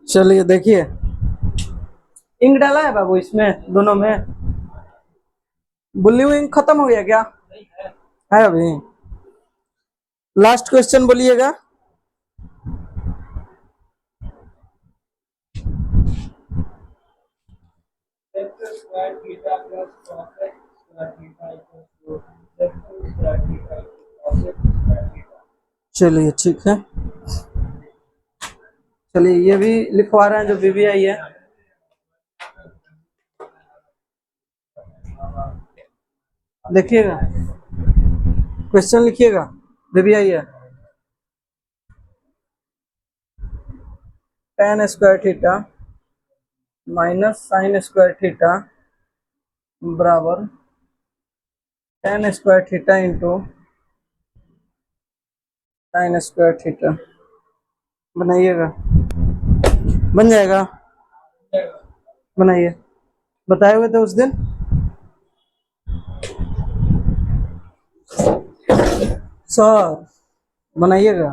चलिए देखिए, इंक डाला है बाबू इसमें दोनों में। ब्लू इंक खत्म हो गया क्या? है अभी? लास्ट क्वेश्चन बोलिएगा। चलिए ठीक है, चलिए ये भी लिखवा रहे हैं जो बीबीआई है। देखिएगा, क्वेश्चन लिखिएगा, बीबीआई है। tan square theta minus sign square theta बराबर tan square theta into sine square theta. बनाइएगा, बन जाएगा, बनाइए। बताए हुए थे उस दिन। सर बनाइएगा।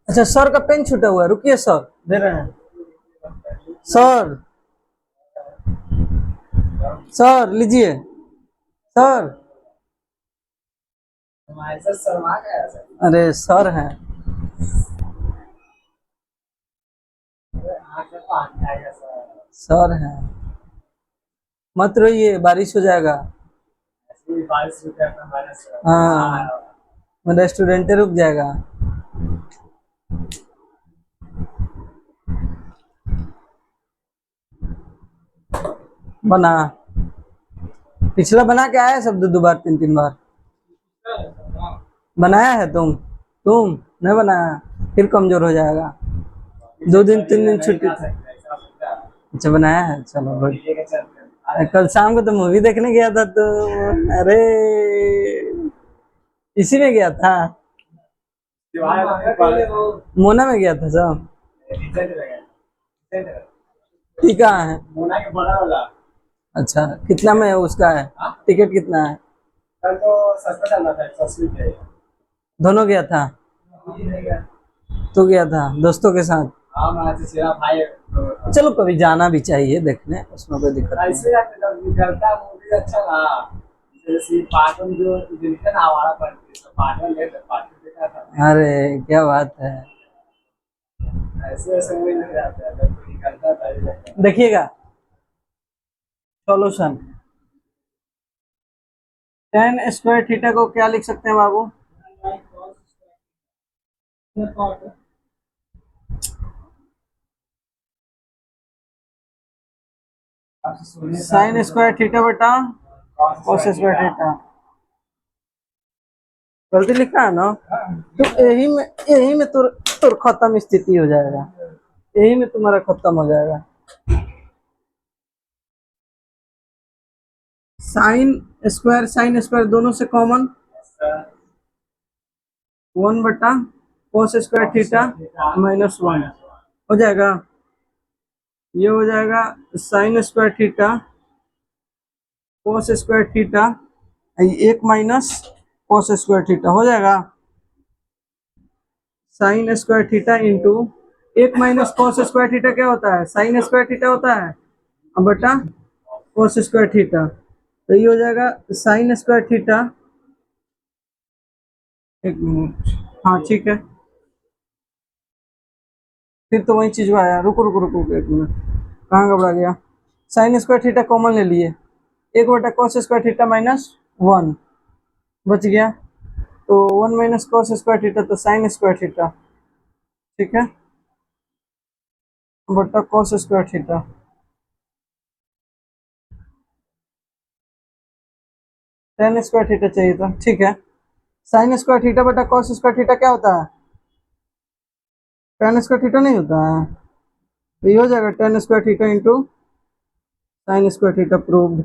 अच्छा, सर का पेन छूटा हुआ है, रुकिए सर दे रहे हैं। सर, सर लीजिए। सर, अरे सर हैं। सर हैं, मत रोइए, बारिश हो जाएगा। हाँ, मेरा स्टूडेंट रुक जाएगा। बना, पिछला बना के आया सब, दो बार तीन तीन बार बनाया है। तुम नहीं बनाया, फिर कमजोर हो जाएगा। 2 दिन 3 दिन छुट्टी थी। अच्छा बनाया है, चलो गुड। कल शाम को तो मूवी देखने गया था तो, अरे इसी में गया था, मोना में गया था सब। ठीक है। अच्छा, कितना में उसका है टिकट, कितना है? दोनों गया था? तो गया था दोस्तों के साथ? चलो कभी जाना भी चाहिए देखने, उसमें कोई दिक्कत नहीं। अरे क्या बात है। देखिएगा सॉल्यूशन। tan स्क्वायर थीटा को क्या लिख सकते हैं बाबू? साइन स्क्वायर थीटा बटा cos स्क्वायर थीटा। गलती लिखा है ना? तो यही में तो खत्म स्थिति हो जाएगा, यही में तुम्हारा खत्म हो जाएगा। साइन स्क्वायर दोनों से कॉमन, 1 बटा cos स्क्वायर थीटा -1 हो जाएगा। ये हो जाएगा sign square theta cos square theta, 1 - cos square theta हो जाएगा। Sign square theta into 1 - cos square theta क्या होता है? साइन स्क्वायर थीटा होता है, अब बटा cos स्क्वायर थीटा। तो ये हो जाएगा साइन स्क्वायर थीटा, 1 मिनट, हाँ ठीक है। फिर तो वही चीज आया, रुको रुको रुको 1 मिनट, कहाँ घबरा गया। साइन स्क्वायर थीटा कॉमन ले लिए, 1/cos स्क्वायर थीटा -1 बच गया। तो 1 - cos स्क्वायर थीटा तो साइन स्क्वायर थीटा, ठीक है, बटा cos square theta. tan square theta चाहिए था, ठीक है। साइन स्क्वायर थीटा बटा कॉस स्क्वायर थीटा क्या होता है? टेन स्क्वायर थीटा नहीं होता है? तो ये हो जाएगा ten square theta into sine square theta proved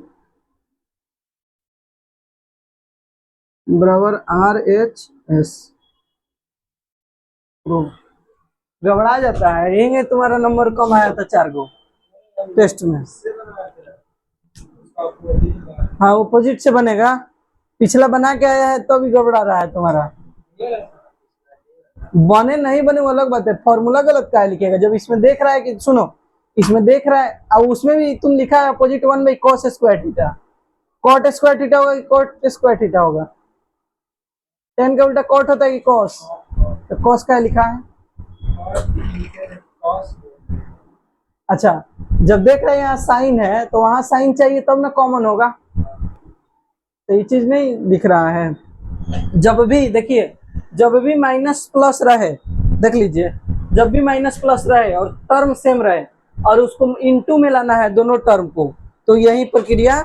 बराबर आर एच एस प्रूव। घबरा जाता है, यही तुम्हारा नंबर कम आया था 4 गो टेस्ट में। हाँ ऑपोजिट से बनेगा, पिछला बना के आया है तो भी घबरा रहा है तुम्हारा। बने नहीं बने वो अलग बात है, फॉर्मूला गलत का लिखेगा जब इसमें देख रहा है कि सुनो, इसमें देख रहा है और उसमें भी तुम लिखा है opposite 1/cos square theta, cot square theta होगा कि कॉट स्क्वायर थीटा होगा? टेन का उल्टा कॉट होता है कि कॉस? तो कॉस का लिखा है। अच्छा जब देख रहे हैं यहाँ साइन है तो वहां साइन चाहिए तब ना कॉमन होगा, तो ये चीज नहीं दिख रहा है। जब भी देखिए, जब भी माइनस प्लस रहे, देख लीजिए, जब भी माइनस प्लस रहे और टर्म सेम रहे और उसको इनटू में लाना है दोनों टर्म को, तो यही प्रक्रिया,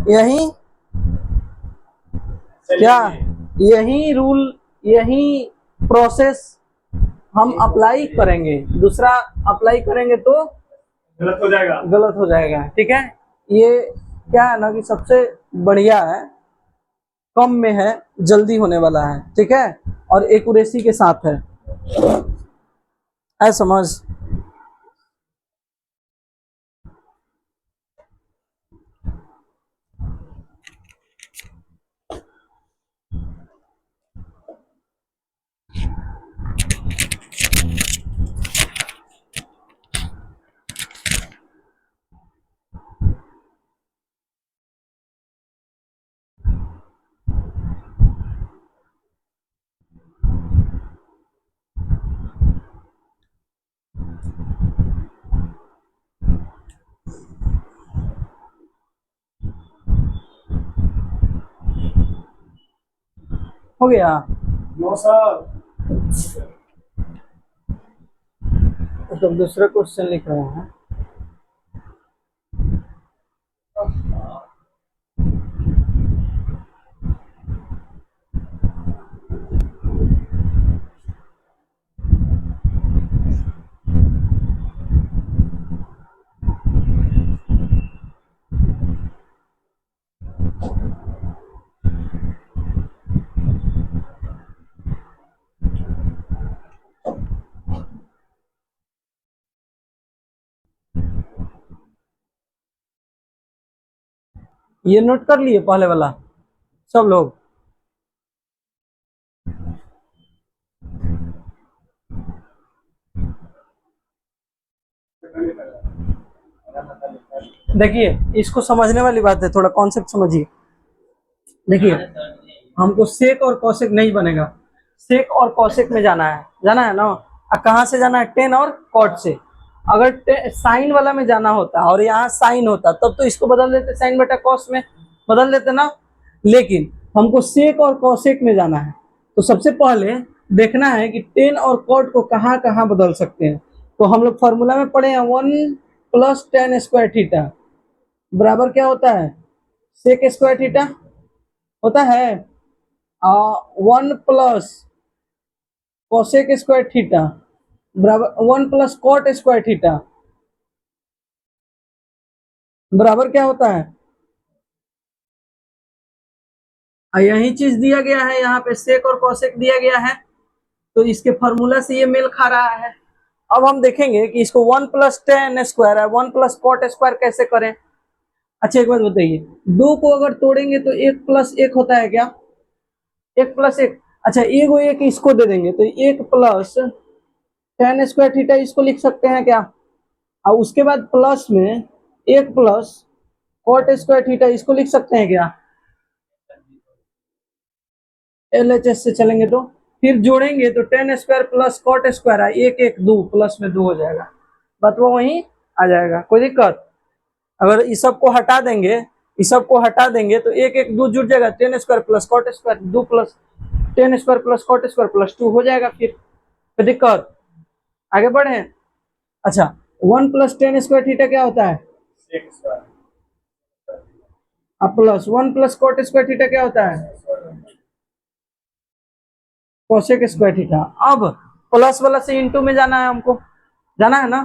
यही क्या, यही रूल, यही प्रोसेस हम अप्लाई करेंगे। दूसरा अप्लाई करेंगे तो गलत हो जाएगा, गलत हो जाएगा। ठीक है, ये क्या है ना कि सबसे बढ़िया है, कम में है, जल्दी होने वाला है। ठीक है, और एक्यूरेसी के साथ है, समझ। हो गया? No sir. तो दूसरा क्वेश्चन लिख रहे हैं। ये नोट कर लिए पहले वाला सब लोग? देखिए इसको समझने वाली बात है, थोड़ा कॉन्सेप्ट समझिए। देखिए हमको सेक और कौशिक नहीं बनेगा, सेक और कौशिक में जाना है ना। कहाँ से जाना है? टेन और कॉट से। अगर साइन वाला में जाना होता और यहाँ साइन होता तब तो इसको बदल देते, साइन बटा कॉस में बदल देते ना। लेकिन हमको सेक और कौशिक में जाना है, तो सबसे पहले देखना है कि टेन और कॉट को कहाँ कहाँ बदल सकते हैं। तो हम लोग फॉर्मूला में पढ़े हैं 1 + tan स्क्वायर थीटा बराबर क्या होता है? सेक स्क्वायर थीटा होता है 1 + कोसेक स्क्वायर थीटा बराबर 1 + कॉट स्क्वायर थीटा बराबर क्या होता है? यही चीज दिया गया है यहाँ पे, सेक और कोसेक दिया गया है, तो इसके फॉर्मूला से ये मेल खा रहा है। अब हम देखेंगे कि इसको 1 + tan स्क्वायर है 1 + कॉट स्क्वायर कैसे करें। अच्छा एक बात बताइए, दो को अगर तोड़ेंगे तो 1 + 1 होता है क्या? 1 + 1। अच्छा एगो एक इसको दे देंगे तो 1 + tan स्क्वायर थीटा इसको लिख सकते हैं क्या? और उसके बाद प्लस में 1 + कॉट स्क्वायर थीटा इसको लिख सकते हैं क्या? LHS से चलेंगे तो फिर जोड़ेंगे तो tan square plus cot square है, 1 1 2 प्लस में 2 हो जाएगा, बात वो वहीं आ जाएगा। कोई दिक्कत? अगर इस सब को हटा देंगे, इस सब को हटा देंगे तो 1 1 2 जुड़ जाएगा, tan square plus cot square 2 + tan square plus cot square plus 2 हो जाएगा। फिर कोई दिक्कत? आगे बढ़े। अच्छा 1 + tan स्क्वायर थीटा क्या होता है? अब प्लस 1 + कॉट स्क्वायर थीटा क्या होता है? Cosec square theta. अब प्लस वाला से इंटू में जाना है हमको, जाना है ना,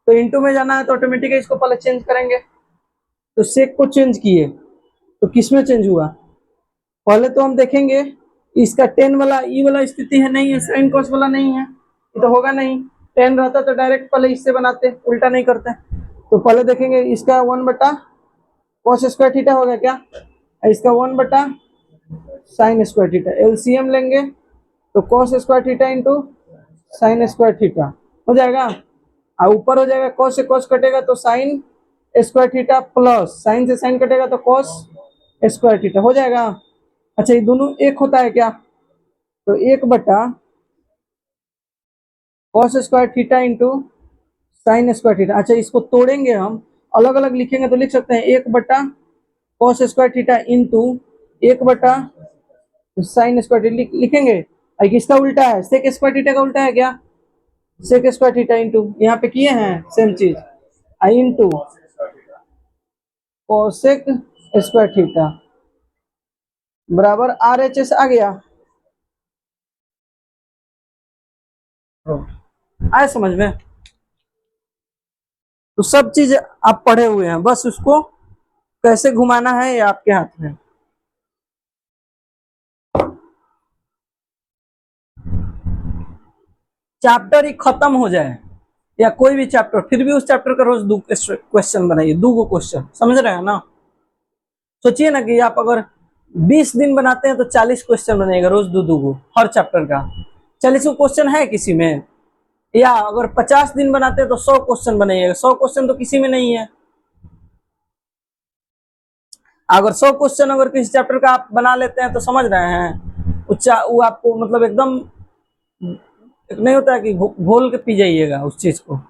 तो इंटू में जाना है तो ऑटोमेटिकली इसको पहले चेंज करेंगे। तो सेक को चेंज किए तो किस में चेंज हुआ, पहले तो हम देखेंगे इसका टेन वाला ई वाला स्थिति है, नहीं है, साइन कॉस वाला नहीं है, ये तो होगा नहीं। टेन रहता तो डायरेक्ट पहले इससे बनाते, उल्टा नहीं करते। तो पहले देखेंगे इसका 1 बटा कॉस स्क्वायर थीटा हो गया क्या, इसका 1 बटा साइन स्क्वायर थीटा, एलसीएम लेंगे तो cos square theta into sine square theta हो जाएगा। और ऊपर हो जाएगा कॉस से कॉस कटेगा तो sign square theta plus sign से साइन कटेगा तो कॉस स्क्वायर थीटा हो जाएगा। अच्छा ये दोनों एक होता है क्या, तो 1 बटा cos square theta into sine square theta. अच्छा इसको तोड़ेंगे हम, अलग अलग लिखेंगे तो लिख सकते हैं 1 बटा कॉस स्क्वायर थीटा इंटू 1 बटा साइन स्क्वायर थीटा लिखेंगे। और किसका उल्टा है, सेक स्क्वायर थीटा का उल्टा है क्या, सेक स्क्वायर थीटा इंटू यहाँ पे किए हैं सेम चीज, इंटू कोसेक स्क्वायर थीटा बराबर आर एच एस आ गया। आए समझ में, तो सब चीज आप पढ़े हुए हैं, बस उसको कैसे घुमाना है ये आपके हाथ में। चैप्टर ही खत्म हो जाए या कोई भी चैप्टर, फिर भी उस चैप्टर का रोज दो क्वेश्चन बनाइए, दो क्वेश्चन, समझ रहे हैं ना। सोचिए ना कि आप अगर 20 दिन बनाते हैं तो 40 क्वेश्चन बनेगा, रोज दो हर चैप्टर का। 40 क्वेश्चन है किसी में, या अगर 50 दिन बनाते हैं तो 100 क्वेश्चन बनेगा, 100 क्वेश्चन तो किसी में नहीं है। अगर 100 क्वेश्चन अगर किसी चैप्टर का आप बना लेते हैं तो समझ रहे हैं वो आपको मतलब एकदम एक नहीं होता है कि घोल के पी जाइएगा उस चीज को।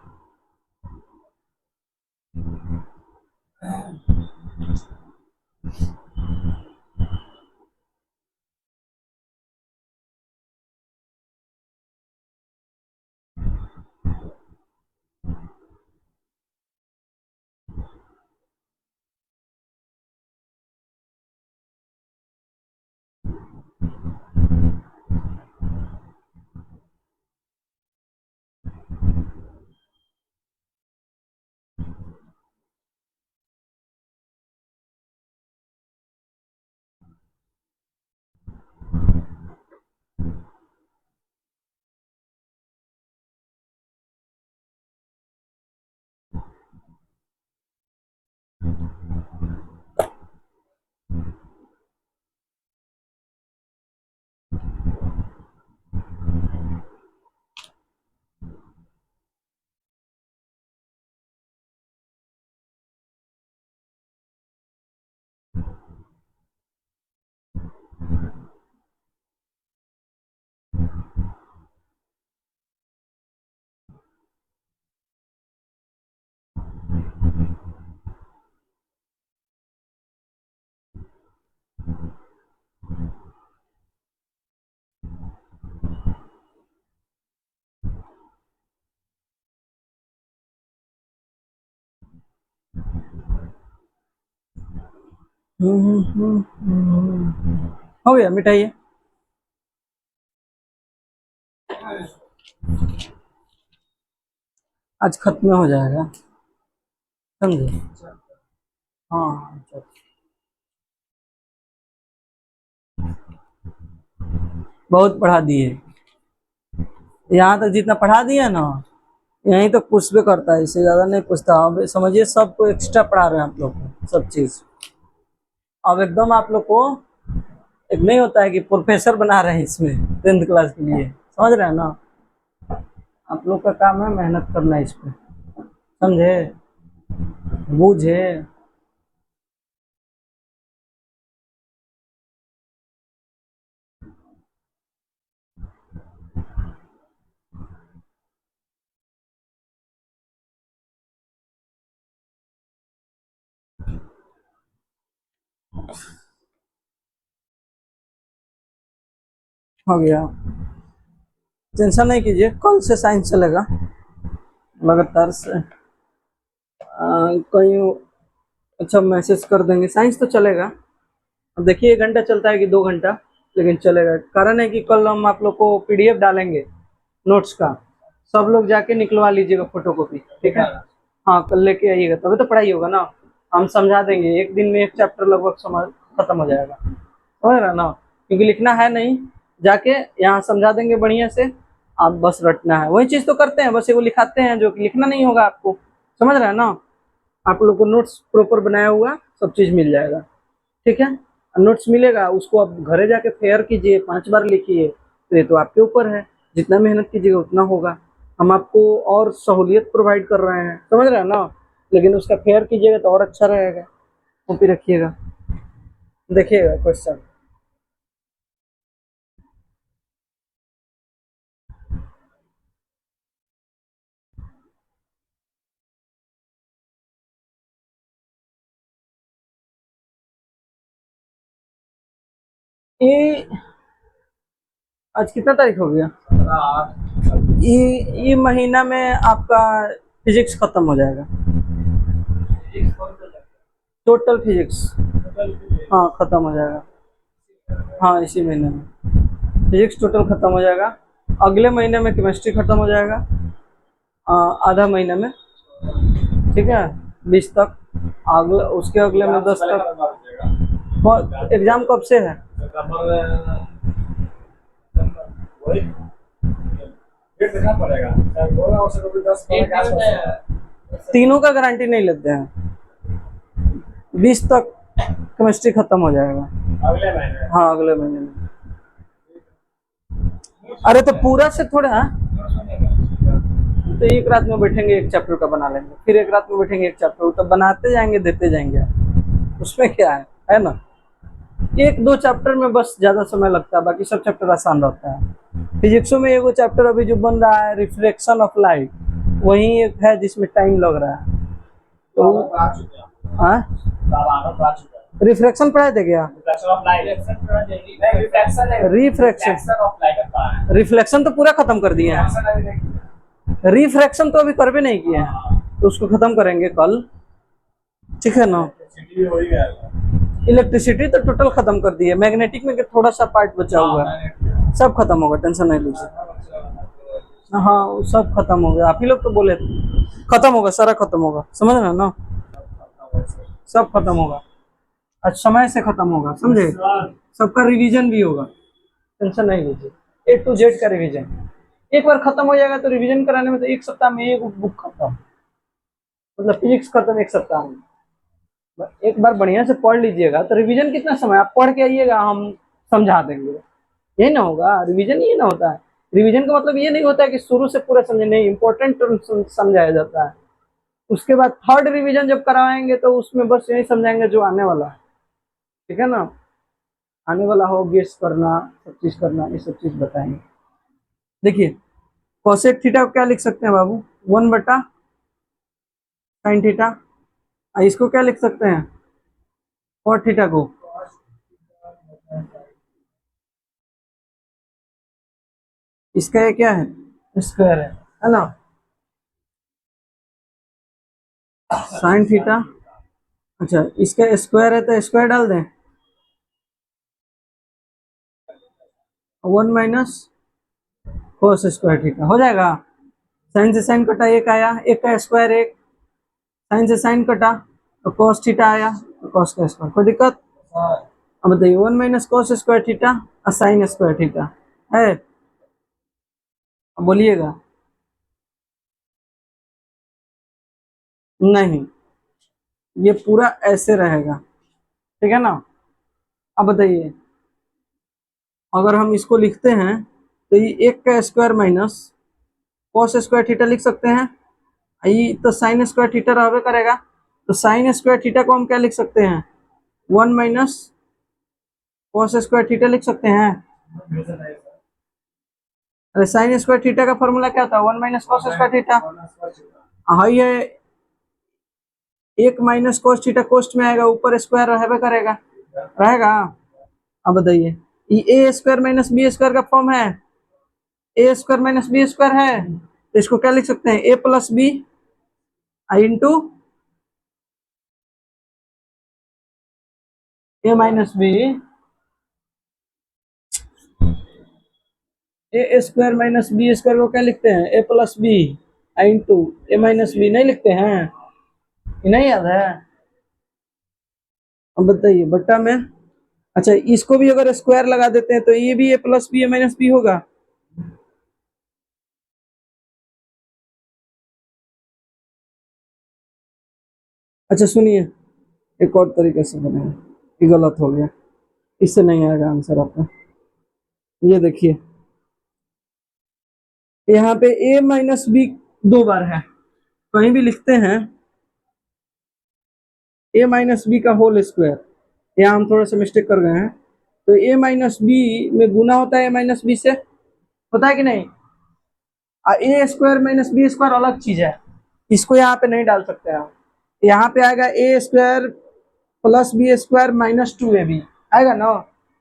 हो गया, मिटाइए। आज खत्म हो जाएगा, समझे। हाँ चलो। बहुत पढ़ा दिए, यहाँ तक जितना पढ़ा दिया ना यहीं तो पूछ भी करता है, इससे ज्यादा नहीं पूछता। अब समझिए सबको एक्स्ट्रा पढ़ा रहे हैं आप लोग को सब चीज। अब एकदम आप लोग को एक नहीं होता है कि प्रोफेसर बना रहे हैं इसमें 10th क्लास के लिए, समझ रहे हैं ना। आप लोग का काम है मेहनत करना इस पे, समझे, बूझे। हो गया, टेंशन नहीं कीजिए, कल से साइंस चलेगा लगातार से। कहीं अच्छा मैसेज कर देंगे, साइंस तो चलेगा। अब देखिए 1 घंटा चलता है कि 2 घंटा, लेकिन चलेगा। कारण है कि कल हम आप लोग को पीडीएफ डालेंगे नोट्स का, सब लोग जाके निकलवा लीजिएगा फोटोकॉपी, ठीक है। हाँ कल लेके आइएगा, तभी तो पढ़ाई होगा ना। हम समझा देंगे, एक दिन में एक चैप्टर लगभग समझ खत्म हो जाएगा, समझ रहे ना। क्योंकि लिखना है नहीं, जाके यहाँ समझा देंगे बढ़िया से, आप बस रटना है। वही चीज़ तो करते हैं, बस वो लिखाते हैं, जो कि लिखना नहीं होगा आपको, समझ रहे हैं ना। आप लोग को नोट्स प्रॉपर बनाया हुआ सब चीज़ मिल जाएगा, ठीक है। नोट्स मिलेगा, उसको आप घरे जाके फेयर कीजिए, 5 बार लिखिए, तो ये तो आपके ऊपर है, जितना मेहनत कीजिएगा उतना होगा। हम आपको और सहूलियत प्रोवाइड कर रहे हैं, समझ रहे हैं ना। लेकिन उसका फेयर कीजिएगा तो और अच्छा रहेगा। कॉपी रखिएगा, देखिएगा क्वेश्चन। ये आज कितना तारीख हो गया? ये महीना में आपका फिजिक्स खत्म हो जाएगा, टोटल फिजिक्स। हाँ खत्म हो जाएगा, हाँ इसी महीने में फिजिक्स टोटल खत्म हो जाएगा। अगले महीने में केमिस्ट्री खत्म हो जाएगा, आधा महीने में, ठीक है, 20 तक। अगले उसके अगले में 10 तक। एग्जाम कब से है? वही डेट देखना पड़ेगा, शायद 16 से कभी 10 12 के आसपास है। तीनों का गारंटी नहीं लेते हैं, 20 तक केमिस्ट्री खत्म हो जाएगा। अगले महीने? हाँ अगले महीने में। अरे तो पूरा से थोड़ा, तो एक रात में बैठेंगे एक चैप्टर का बना लेंगे, फिर एक रात में बैठेंगे एक चैप्टर, तो बनाते जाएंगे देते जाएंगे, उसमें क्या है ना। एक दो चैप्टर में बस ज्यादा समय लगता है, बाकी सब चैप्टर आसान रहता है। फिजिक्सो में एगो चैप्टर अभी जो बन रहा है, रिफ्लेक्शन ऑफ लाइट, वही एक है जिसमें टाइम लग रहा है। तो हाँ रिफ्लेक्शन पढ़ाए थे क्या? रिफ्रैक्शन, रिफ्लेक्शन तो पूरा खत्म कर दिए हैं, रिफ्रैक्शन तो अभी कर भी नहीं किए हैं, तो उसको खत्म करेंगे कल, ठीक है ना। इलेक्ट्रिसिटी तो टोटल खत्म कर दी है, मैग्नेटिक में थोड़ा सा पार्ट बचा हुआ है, सब खत्म होगा, टेंशन नहीं लीजिए। हाँ वो सब खत्म हो गया, आप ही लोग तो बोले थे खत्म होगा, सारा खत्म होगा, समझ रहे ना, सब खत्म होगा, आज समय से खत्म होगा, समझे। सबका रिवीजन भी होगा, टेंशन नहीं लीजिए, A to Z का रिवीजन। एक बार खत्म हो जाएगा तो रिवीजन कराने में तो एक सप्ताह में एक बुक खत्म, मतलब फिजिक्स खत्म एक सप्ताह में। एक बार बढ़िया से पढ़ लीजिएगा तो रिवीजन कितना समय, आप पढ़ के आइएगा हम समझा देंगे, यही ना होगा। रिवीजन ये ना होता है, रिवीजन का मतलब ये नहीं होता है कि शुरू से पूरा समझे, नहीं, इंपॉर्टेंट समझाया जाता है। उसके बाद थर्ड रिवीजन जब कराएंगे तो उसमें बस यही समझाएंगे जो आने वाला है, ठीक है ना। आने वाला हो, गेस करना, सब चीज करना, ये सब चीज बताएंगे। देखिए कोसेक थीटा को क्या लिख सकते हैं बाबू, 1/sin थीटा। इसको क्या लिख सकते हैं, कॉट थीटा को, इसका ये क्या है, स्क्वायर है ना, साइन थीटा। अच्छा इसका स्क्वायर है तो स्क्वायर डाल दें, 1 - cos² थीटा हो जाएगा। साइन से साइन कटा, एक आया, एक का स्क्वायर एक, साइन से साइन कटा तो कॉस थीटा आया, तो कॉस का स्क्वायर, कोई दिक्कत। अब बताइए 1 - cos² थीटा और sin² थीटा है, अब बोलिएगा। नहीं, ये पूरा ऐसे रहेगा, ठीक है ना। अब बताइए अगर हम इसको लिखते हैं तो ये एक का स्क्वायर माइनस cos² थीटा लिख सकते हैं, ये तो sin² थीटा रहबे करेगा, तो sin² थीटा को हम क्या लिख सकते हैं, 1 - cos² थीटा लिख सकते हैं। अरे sin² थीटा का फॉर्मूला क्या था, 1 - cos² थीटा। हाँ ये एक माइनस cos थीटा कोस्ट में आएगा, ऊपर स्क्वायर रहबे करेगा, रहेगा। अब बताइए ये A² - B² का फॉर्म है, A² - B² है, तो इसको क्या लिख सकते हैं, A+B into A - B A square minus B square को क्या लिखते हैं, A plus B into A minus B, नहीं लिखते हैं, ये नहीं याद है? अब बताइए बट्टा में। अच्छा इसको भी अगर स्क्वायर लगा देते हैं तो ये भी ए प्लस बी ए माइनस बी होगा। अच्छा सुनिए, एक और तरीके से बनाए, ये गलत हो गया, इससे नहीं आएगा आंसर आपका। ये देखिए यहाँ पे ए माइनस बी 2 बार है, कहीं भी लिखते हैं ए माइनस बी का होल स्क्वायर, यहाँ हम थोड़ा सा मिस्टेक कर गए हैं। तो ए माइनस बी में गुना होता है ए माइनस बी से, होता है कि नहीं? ए स्क्वायर माइनस बी स्क्वायर अलग चीज है, इसको यहाँ पे नहीं डाल सकते आप। यहाँ पे आएगा A square plus B square minus 2ab आएगा ना,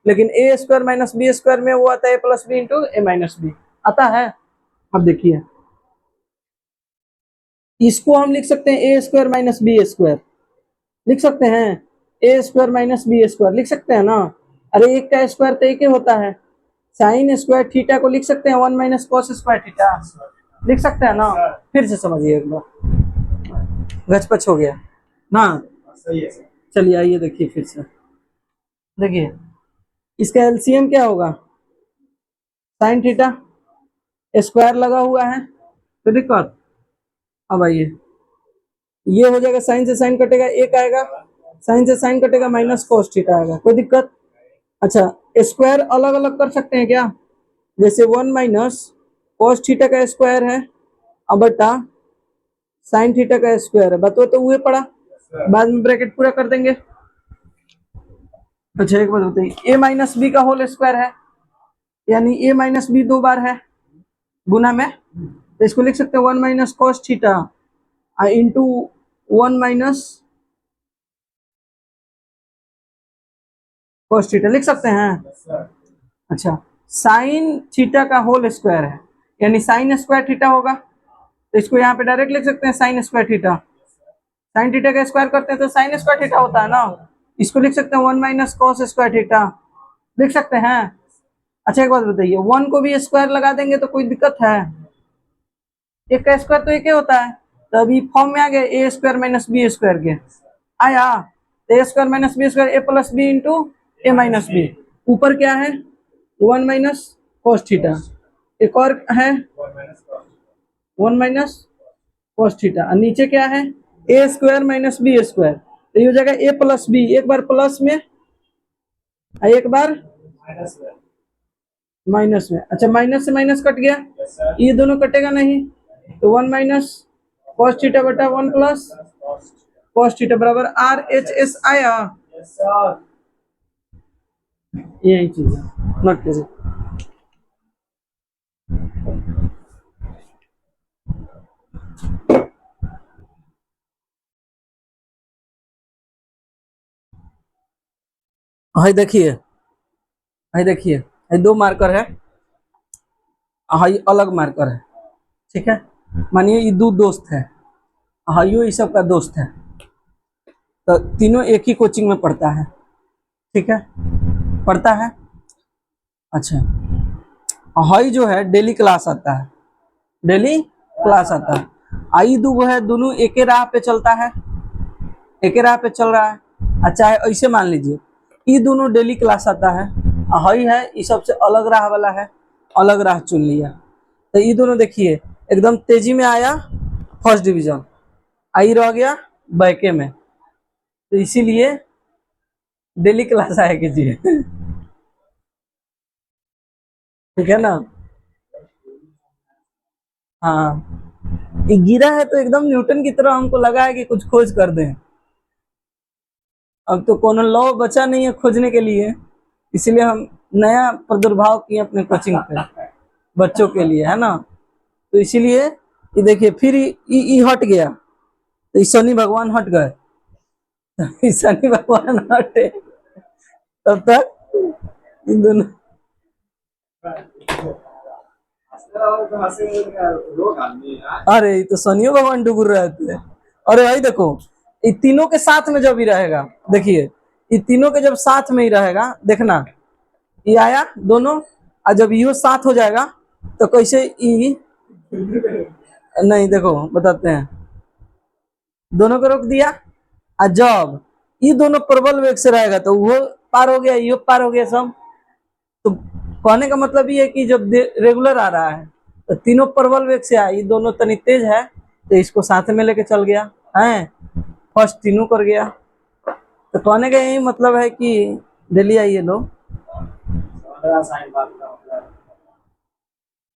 लेकिन A square minus B square में वो आता है A plus B into A minus B आता है। अब देखिए इसको हम लिख सकते हैं A square minus B square, लिख सकते हैं A square minus B square, लिख सकते हैं ना। अरे एक का स्क्वायर तो एक ही होता है, साइन स्क्वायर थीटा को लिख सकते हैं 1 माइनस कॉस स्क्वायर थीटा, लिख सकते हैं ना। फिर से समझिए एक बार, गचपच हो गया ना। सही है सर। चलिए आइए देखिए फिर से, देखिए इसका एलसीएम क्या होगा, साइन थीटा, स्क्वायर लगा हुआ है तो दिक्कत। अब आइए ये हो जाएगा, साइन से साइन कटेगा, एक आएगा, साइन से साइन कटेगा माइनस कॉस थीटा आएगा, कोई दिक्कत। अच्छा स्क्वायर अलग अलग कर सकते हैं क्या, जैसे 1 माइनस कॉस थीटा का स्क्वायर है अब बटा साइन थीटा का स्क्वायर है, बताओ तो हुए पड़ा, बाद में ब्रैकेट पूरा कर देंगे। अच्छा एक बात बताइए, ए माइनस बी का होल स्क्वायर है, यानी ए माइनस बी 2 बार है गुना में, तो इसको लिख सकते हैं 1 minus cos theta into 1 minus cos theta, लिख सकते हैं। अच्छा साइन थीटा का होल स्क्वायर है, यानी साइन स्क्वायर थीटा होगा, तो इसको यहाँ पे डायरेक्ट लिख सकते हैं sign square theta, sine theta का स्क्वायर करते हैं तो साइन स्क्वायर थीटा होता है ना, इसको लिख सकते हैं 1 माइनस कॉस स्क्वायर थीटा, लिख सकते हैं। अच्छा एक बात बताइए, 1 को भी स्क्वायर लगा देंगे तो कोई दिक्कत है, एक का स्क्वायर तो एक ही होता है, तो अभी फॉर्म में आ गया ए स्क्वायर माइनस बी स्क्वायर के आया, ए square minus B square A plus B into A minus B, ऊपर क्या है 1 माइनस कॉस थीटा, एक और है 1 माइनस कॉस थीटा, और नीचे क्या है ए स्क्वायर माइनस बी स्क्वायर, तो ये हो जाएगा ए प्लस बी, एक बार प्लस में एक बार माइनस में। अच्छा माइनस से माइनस कट गया, ये दोनों कटेगा नहीं, तो 1 माइनस कॉस थीटा बटा 1 प्लस कॉस थीटा बराबर आर एच एस आया, यही चीज है नोट कीजिए। हाय देखिए, हाय देखिए, ये 2 मार्कर है, हाई अलग मार्कर है, ठीक है। मानिए ये 2 दोस्त है, हाइयो ये सब का दोस्त है, तो तीनों एक ही कोचिंग में पढ़ता है, ठीक है, पढ़ता है। अच्छा हाई जो है डेली क्लास आता है, डेली क्लास आता है, आई दूगो है दोनों एक ही राह पे चलता है, एक ही राह पे चल रहा है। अच्छा है ऐसे मान लीजिए ये दोनों डेली क्लास आता है, हाई है ये सबसे अलग राह वाला है, अलग राह चुन लिया, तो ये दोनों देखिए एकदम तेजी में आया फर्स्ट डिवीजन, आई रह गया बैके में, तो इसीलिए डेली क्लास आया कीजिए ठीक है ना। हाँ ये गिरा है तो एकदम न्यूटन की तरह हमको लगा है कि कुछ खोज कर दें, अब तो कोनो लॉ बचा नहीं है खोजने के लिए, इसीलिए हम नया प्रादुर्भाव किए अपने कोचिंग पे बच्चों के लिए, है ना। तो इसीलिए ये देखिए फिर ये हट गया, तो ये शनि भगवान हट गए, तो शनि भगवान हटे तब तक इन दोनों अरे ये तो शनियो भगवान डूब रहे थे। अरे भाई देखो ये तीनों के साथ में जब ही रहेगा, देखिए ये तीनों के जब साथ में ही रहेगा, देखना ये आया दोनों, और जब यो साथ हो जाएगा तो कैसे ई, नहीं देखो बताते हैं, दोनों को रोक दिया, और जब ये दोनों प्रबल वेग से रहेगा तो वो पार हो गया, ये पार हो गया सब। तो कहने का मतलब ये है कि जब रेगुलर आ रहा है तो तीनों प्रबल वेग से आए, ये दोनों तनी तेज है तो इसको साथ में लेके चल गया है, फर्स्ट तीनों कर गया। तो कहने का यही मतलब है कि दिल्ली आइए लोग। साइन बात का मतलब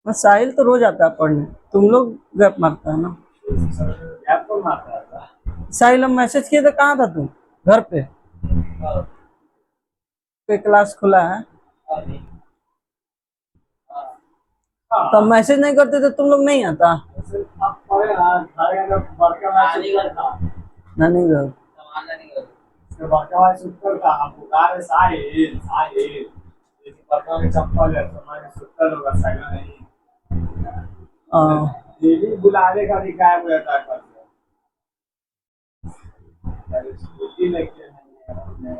मैं साहिल तो रोज आता है पढ़ने, तुम लोग गैप मारता है ना। गैप कौन मारता था? साहिल हम मैसेज किए तो कहाँ था तू? घर पे, कोई क्लास खुला है तब मैसेज नहीं करते तो तुम लोग नहीं आता। अब पढ़े ना, सारे का बड़का मैच उत्तर था। नानी घर इसमें बड़का मैच उत्तर था, हम पुकारे साहिल साहिल, लेकिन बड़का में चप्पल है तो मैंने सुत्तर होगा साहिल नहीं। ये भी बुलाने का दिखाया हुआ था कल। पहले स्कूटी लेके नहीं है अपने,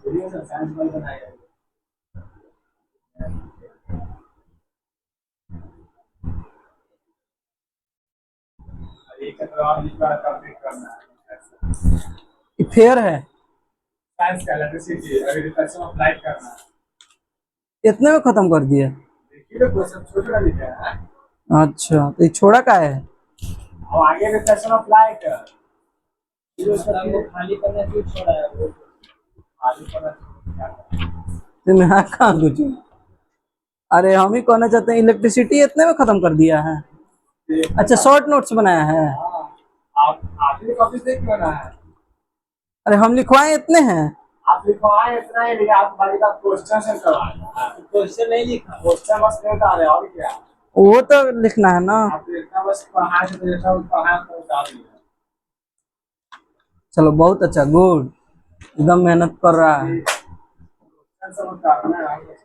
वीडियो से साइंस बॉय बनाया है। एक तो और लिखा कंप्लीट करना है, फेयर है, साइंस का इलेक्ट्रिसिटी अभी रिफ्लेक्शन ऑफ लाइट करना है। इतने में खत्म कर दिया। देखिए तो क्वेश्चन छोटा छोटा लिखा है। अच्छा तो ये छोड़ा का है? और आगे रिफ्लेक्शन ऑफ लाइट फिर उसका वो खाली करना क्यों छोड़ा है, वो खाली करना तुम यहाँ कहाँ कुछ, अरे हम ही कहना चाहते हैं इलेक्ट्रिसिटी इतने में खत्म कर दिया है। अच्छा शॉर्ट नोट्स बनाया है, आप आखिरी कॉपी देख लेना है। अरे हम लिखवाए इतने हैं। आप लिखवाए इतना ही लिखा, आप खाली का क्वेश्चन से करवाए, क्वेश्चन नहीं लिखा, क्वेश्चन बस नहीं डाले और क्या। वो तो लिखना है ना। आप इतना बस पढ़ाए से जैसा पढ़ाए तो डाल दिया। चलो बहुत अच्छा, गुड, एकदम मेहनत कर रहा है। क्वेश्चन सब डालना है।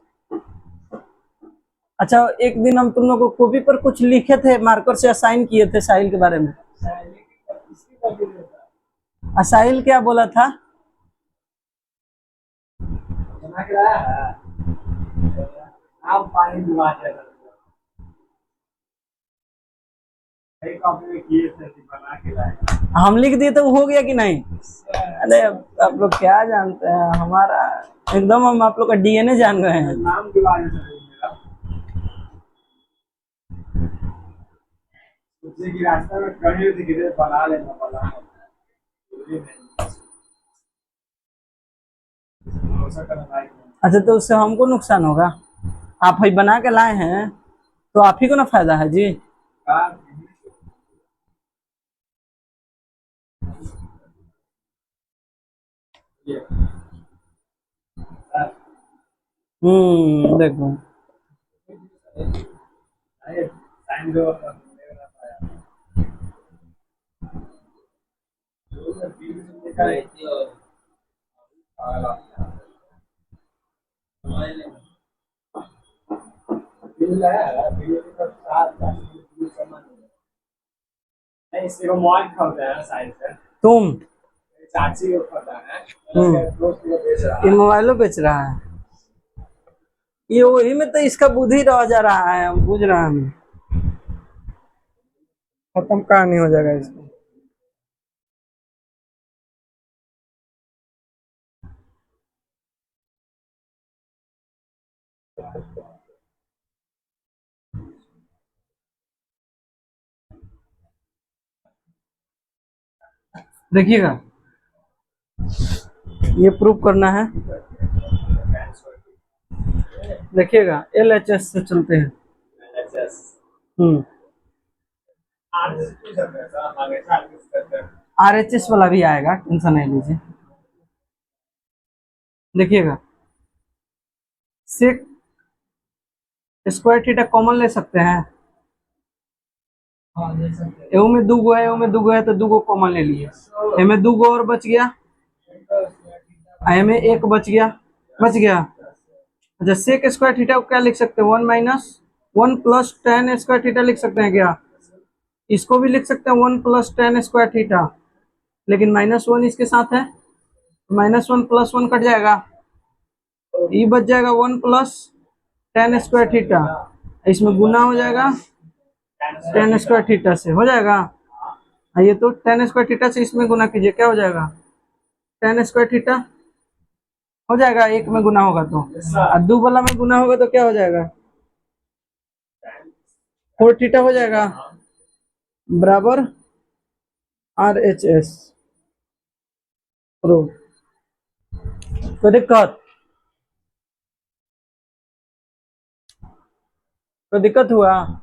अच्छा एक दिन हम तुम लोग को कॉपी पर कुछ लिखे थे, मार्कर से असाइन किए थे साहिल के बारे में, इसकी कॉपी देता साहिल क्या बोला था? बना के लाया है, आप पानी डुबा देगा। कई कॉपी में किए थे कि बना के लाए, हम लिख दिए तो हो गया कि नहीं? अरे आप लोग क्या जानते हैं हमारा, एकदम हम आप लोग का डीएनए जान गए हैं। नाम डुबा देता मेरा। सोचे कि रास्ते में कहीं भी गिरे बना लेना, बना जरूरी नहीं, भरोसा करना लायक नहीं। अच्छा तो उससे हमको नुकसान होगा? आप ही बना के लाए हैं तो आप ही को ना फायदा है जी। कार ये देखो अरे टाइम जो मेरा पाया तो बीच में देखा है कि बिल है, बिल का साथ बिल सामान नहीं, इसको मोबाइल खरीदा है साइड से, तुम, चाची को खरीदा है, हम्म, उसके दोस्त को बेच रहा ये है। मोबाइलों बेच रहा है, ये वही में तो इसका बुद्धि रह जा रहा है, हम बुझ रहा है, खत्म कहानी हो जाएगा इसको। देखिएगा ये प्रूफ करना है, देखिएगा LHS से चलते हैं। RHS वाला भी आएगा, टेंशन नहीं लीजिए। देखिएगा सेक स्क्वायर थीटा कॉमन ले सकते हैं, एऊ में दू गो है, एऊ में दू गो है तो दू गो कॉमन ले लिए, ए में दू गो और बच गया, ए में एक बच गया, बच गया अच्छा, सेक स्क्वायर थीटा को क्या लिख सकते हैं, 1 - 1 + tan स्क्वायर थीटा लिख सकते हैं क्या? इसको भी लिख सकते हैं 1 + tan स्क्वायर थीटा, लेकिन -1 इसके साथ है, -1 + 1 कट जाएगा, ये बच जाएगा 1 + tan स्क्वायर थीटा, इसमें गुना हो जाएगा tan स्क्वायर थीटा से, हो जाएगा। ये तो tan स्क्वायर थीटा से इसमें गुना कीजिए, क्या हो जाएगा, tan स्क्वायर थीटा हो जाएगा, एक में गुना होगा तो, और दो वाला में गुना होगा तो क्या हो जाएगा, 4 थीटा हो जाएगा, बराबर RHS प्रो। कोई दिक्कत, कोई दिक्कत हुआ,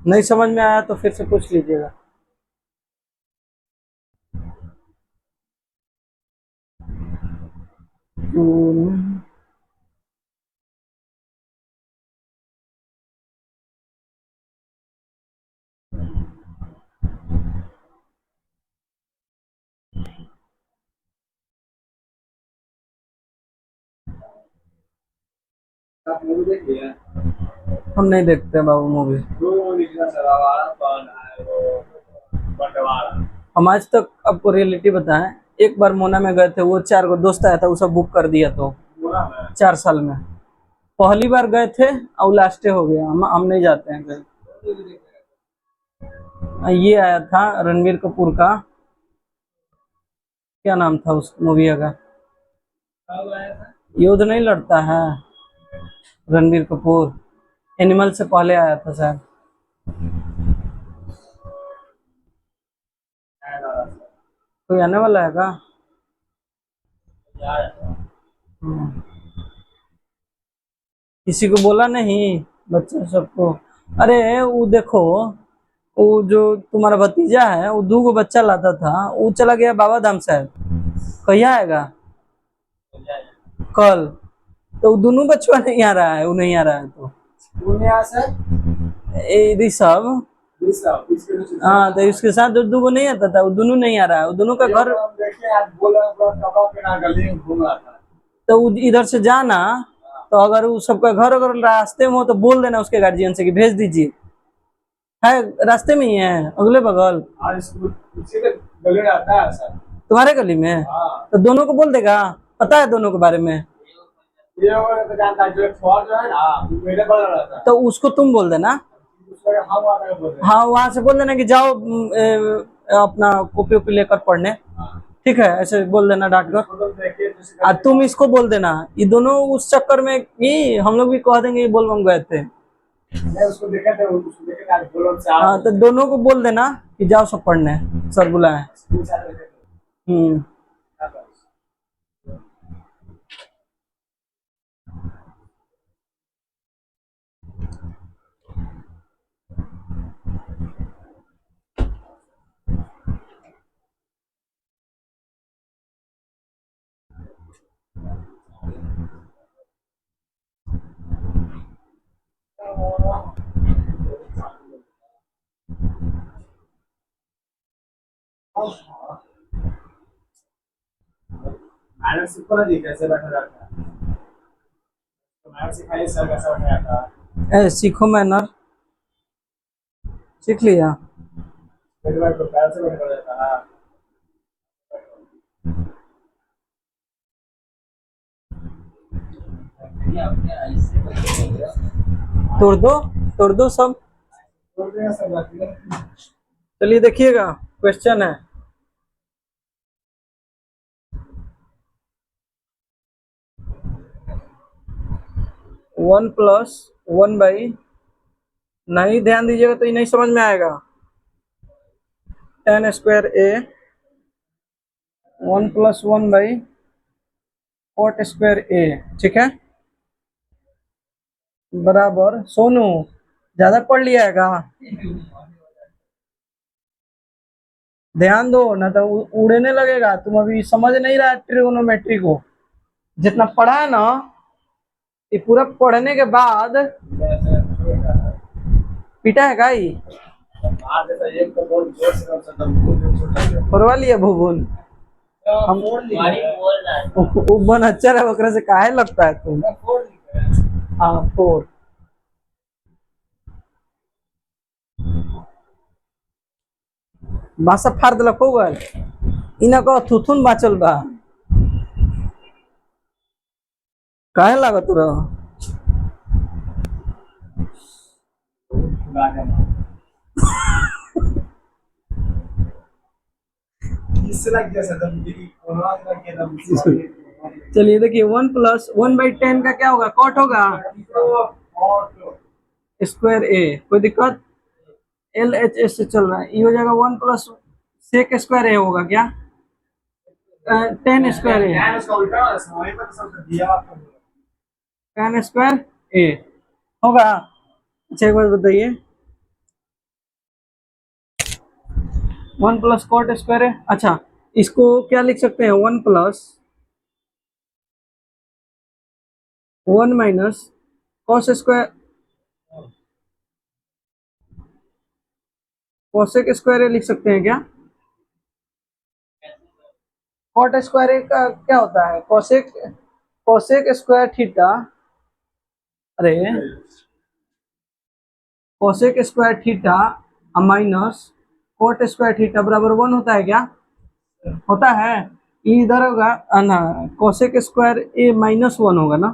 नहीं समझ में आया तो फिर से पूछ लीजिएगा। आप मूवी देख लिया? हम नहीं देखते बाबू मूवी, वो निकला सरावाला कौन है वो बंटवारा। हम आज तक आपको रियलिटी बताएं, एक बार मोना में गए थे, वो 4 गो दोस्त आया था, वो सब बुक कर दिया, तो पूरा है 4 साल में पहली बार गए थे और लास्ट हो गया, हम नहीं जाते हैं कहीं। ये आया था रणबीर कपूर का, क्या नाम था उस मूवी का, कब आया था? युद्ध नहीं लड़ता है रणबीर कपूर, एनिमल से पहले आया था शायद। कोई आने वाला है का? हम्म। किसी को बोला नहीं, बच्चा सबको? अरे वो देखो, वो जो तुम्हारा भतीजा है, वो 2 गो बच्चा लाता था, वो चला गया बाबा धाम शायद, कहिया आएगा, कल, तो वो दोनों बच्चा नहीं आ रहा है, वो नहीं आ रहा है तो दुनिया से ऋषभ, इसके हाँ, तो इसके साथ जो 2 गो नहीं आता था, वो दोनों नहीं आ रहा है, वो दोनों का घर, हम देखे आज बोला कपड़ा के ना गली में घूम रहा था। तो वो इधर से जाना, तो अगर वो सबका घर अगर रास्ते में हो तो बोल देना उसके गार्जियन से कि भेज दीजिए, है रास्ते में ही है, अगले बगल, आज स्कूल इसी के गली रहता है सर। तुम्हारे गली में, हाँ तो दोनों को बोल देगा, पता है दोनों के बारे में, ये वो तो जानता है, जो एक फौज जो है ना वो मेरे बगल रहता है, तो उसको तुम बोल देना, उसको हम आकर बोल रहे हैं। हाँ, वहां से बोल देना कि जाओ अपना कॉपी वॉपी लेकर पढ़ने, हाँ, ठीक है, ऐसे बोल देना डांट कर। फोटो देखिए जिसके और तुम इसको बोल देना, ये दोनों उस चक्कर में कि हम लोग भी कह देंगे ये बोल बम गए थे, मैं उसको देखे थे, उसको देखे थे आज बोलो से हाँ, तो दोनों को बोल देना कि जाओ सब पढ़ने, सर बुलाए। स्कूल से देखे थे। हम्म। मैडम सीखो ना जी कैसे बैठा जाता है, तो मैडम सिखाइए सर कैसे बैठा जाता है। सीखो मैनर, सीख लिया। मेरे भाई को पैर से बैठा जाता है। तोड़ दो, तोड़ दो सब। तो देगा सब बात है। चलिए देखिएगा, क्वेश्चन है, वन प्लस वन बाई, नहीं ध्यान दीजिएगा तो ये नहीं समझ में आएगा, tan स्क्वायर ए 1 + 1/cot स्क्वायर ए, ठीक है, बराबर, सोनू ज्यादा पढ़ लिया है का, ध्यान दो ना तो उड़ने लगेगा, तुम अभी समझ नहीं रहा ट्रिगोनोमेट्री को, जितना पढ़ा है ना, ये पूरा पढ़ने के बाद पीटा है का ही, आज जैसा एक तो बहुत जोर से कर सकता हूँ, बहुत जोर से कर सकता हूँ। परवा लिया भूबुन, हम फोड़ लिया बड़ी है। बोल रहा है। वो बनच्चर है, ओकरे से काहे लगता है तुम? मैं फोड़ लिया है। हाँ, 4। बासा फाड़ देलक हो गल। इना को थुथुन बाचल बा, काहे लागत रह? गाने में। इससे लग गया सदम मेरी कोरोना से लग गया था। चलिए देखिए, 1+1/10 का क्या होगा? कॉट होगा स्क्वायर ए। कोई दिक्कत? LHS से चल रहा है, ये हो जाएगा 1+sec² ए होगा क्या? 10² ए, यार उसका उल्टा है, वहीं पर तो सब दिया आपको। 10² ए होगा। अच्छा एक बार बताइए, 1+cot² है। अच्छा, इसको क्या लिख सकते हैं? 1+1 - cos² ए लिख सकते हैं क्या? cot² ए का क्या होता है? cosec² अरे, cosec² माइनस cot² बराबर 1 होता है क्या? होता है। ये इधर होगा ना, cosec² ए - 1 होगा ना,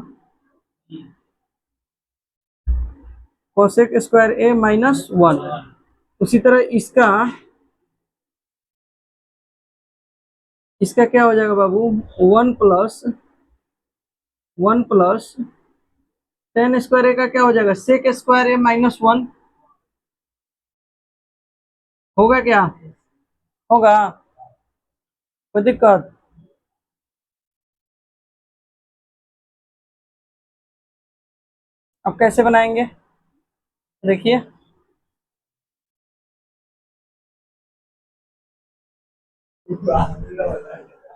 cosec² ए - 1। उसी तरह इसका क्या हो जाएगा बाबू? 1+1+10² ए का क्या हो जाएगा? sec² ए - 1 होगा क्या? होगा। कोई दिक्कत? अब कैसे बनाएंगे देखिए,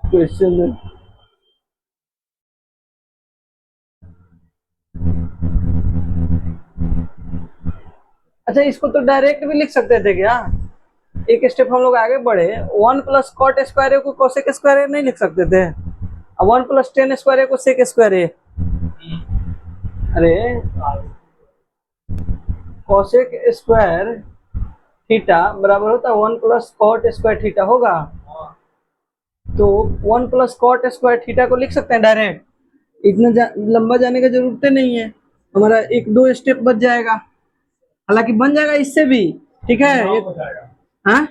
क्वेश्चन में। अच्छा, इसको तो डायरेक्ट भी लिख सकते थे क्या? एक स्टेप हम लोग आगे बढ़े, 1+cot² ए को cosec² ए नहीं लिख सकते थे? 1+10² ए को sec² ए। अरे, cosec² थीटा बराबर होता है 1+cot² थीटा होगा। तो 1+cot² थीटा को लिख सकते हैं डायरेक्ट, इतना लंबा जाने का जरूरत नहीं है, हमारा एक दो स्टेप बच जाएगा। हालांकि बन जाएगा इससे भी, ठीक है। हाँ,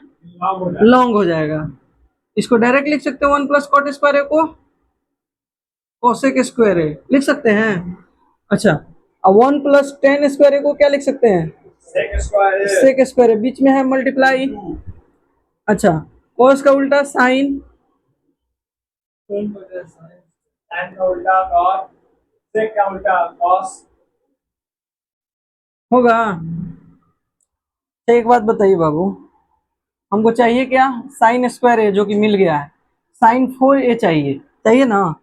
लॉन्ग हो जाएगा। इसको डायरेक्ट लिख सकते हैं, 1+cot² ए को cosec² ए लिख सकते हैं। अच्छा, अब 1+10² ए को क्या लिख सकते हैं? sec² ए, बीच में है मल्टीप्लाई। अच्छा, cos का उल्टा साइन, tan का उल्टा cos, sec का उल्टा cos। होगा। एक बात बताइए बाबू, हमको चाहिए क्या? sin² ए, जो कि मिल गया है। sin4 ए चाहिए, चाहिए ना?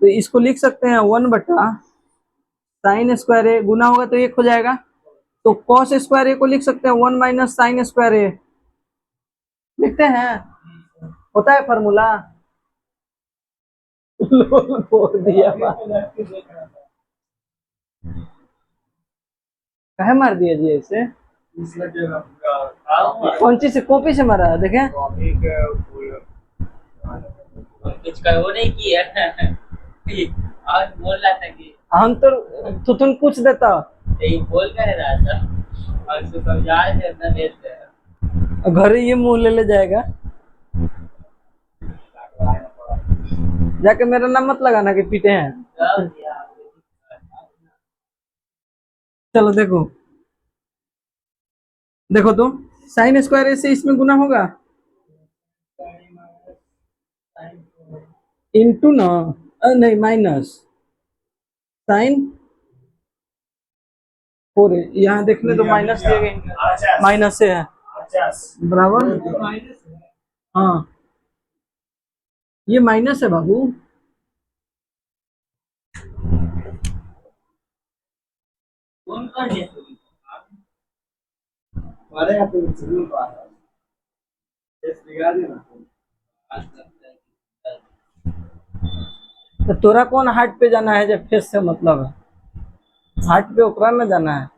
तो इसको लिख सकते हैं 1/sin² ए, गुना होगा तो 1 हो जाएगा। तो cos² ए को लिख सकते हैं 1 - sin² ए, लिखते हैं। होता है फॉर्मूला। बोल दिया कहे मार दिया जी ऐसे? इसमें जो है पूरा कौन चीज से? कॉपी से मारा है, देखें। कॉपी के पूरा कुछ कहो नहीं किया। आज बोल रहा था कि हम तो तुम पूछ देता, यही बोल कह रहा था। और उसको समझा है अपना देते हैं। घर ये मुंह ले जाएगा। जाके मेरा नाम मत लगाना कि पीटे हैं। सब दिया। चलो देखो, देखो तो sin² ए से इसमें गुना होगा, इंटू ना, नहीं माइनस sin4 ए। यहाँ देखने तो माइनस दिए गए, माइनस से है 50 बराबर। हाँ, ये माइनस है बाबू। कौन कौन है? अरे आप तो जरूर बात है। इस बिगाड़ देना। तो तोरा कौन हार्ट पे जाना है जब फेस से मतलब है, हार्ट पे ओकरा में जाना है।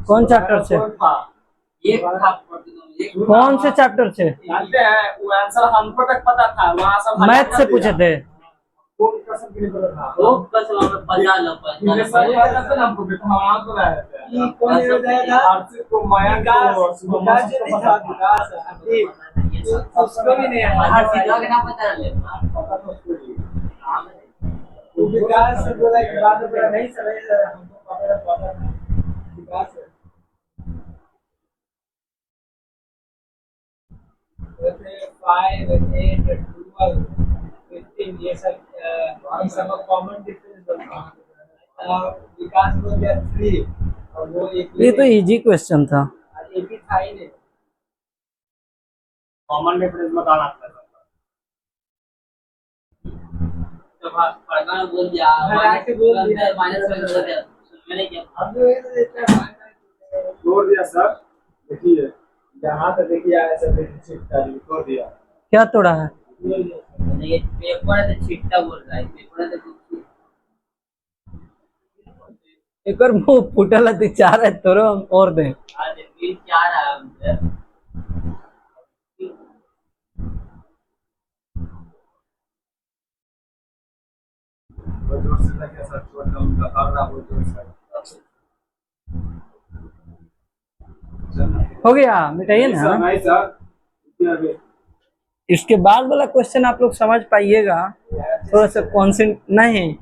कौन चैप्टर से, कौन था? एक था एक कौन से चैप्टर से? जानते हैं वो आंसर हमको तक पता था, वहाँ सब मैथ से पूछे थे। कौन कसम के लिए पता था? वो कसम हमें पता लो ये सब पता था ना हमको, हम वहाँ तो रहे थे। कौन से बताया आरसी को मयंक को सुगमा सबको पता था। उसको भी नहीं हर चीज का नाम पता ले पता था उसको भी। वो विकास से बोला कि बाद में नहीं समझ हमको पता था विकास है। जैसे 5, 8, 12, 15 ये सब कॉमन डिफरेंस बताओ। विकास हो गया 3 और वो एक ये तो इजी क्वेश्चन था। एक ही था ही नहीं। कॉमन डिफरेंस बताना था। तो फरमान बोल दिया माइनस में बोल दिया मैंने क्या अब ये तो इतना छोड़ दिया सर। देखिए यहाँ तक देखिए ऐसा छोड़ दिया। क्या तोड़ा है? ये पेपर है तो छिट्टा बोल रहा है, पेपर है तो एक और मुंह फुटल है, चार है तोरो हम और दे। आज फिर क्या रहा हमसे वो जोर से लगे सर, छोड़ दो उनका कर रहा वो जोर से। हो गया, मिटाइए ना। नहीं सर इसके बाद वाला क्वेश्चन आप लोग समझ पाइएगा, थोड़ा सा कॉन्सेंट नहीं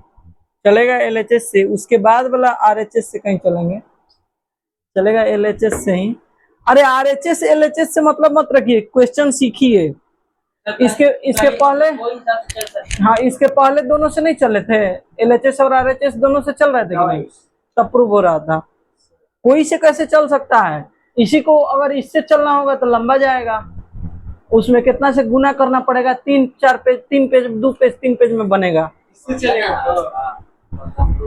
चलेगा एलएचएस से, उसके बाद वाला आरएचएस से कहीं चलेंगे, चलेगा एलएचएस से ही। अरे आरएचएस एलएचएस से मतलब मत रखिए, क्वेश्चन सीखिए। इसके पहले, हाँ इसके पहले दोनों से नहीं चले थे, एलएचएस और आरएचएस दोनों से चल रहे थे कि नहीं, तब प्रूव हो रहा था। कोई से कैसे चल सकता है, इसी को अगर इससे चलना होगा तो लंबा जाएगा, उसमें कितना से गुना करना पड़ेगा, 3-4 पेज, 3 पेज, 2 पेज, 3 पेज में बनेगा। इससे चलेगा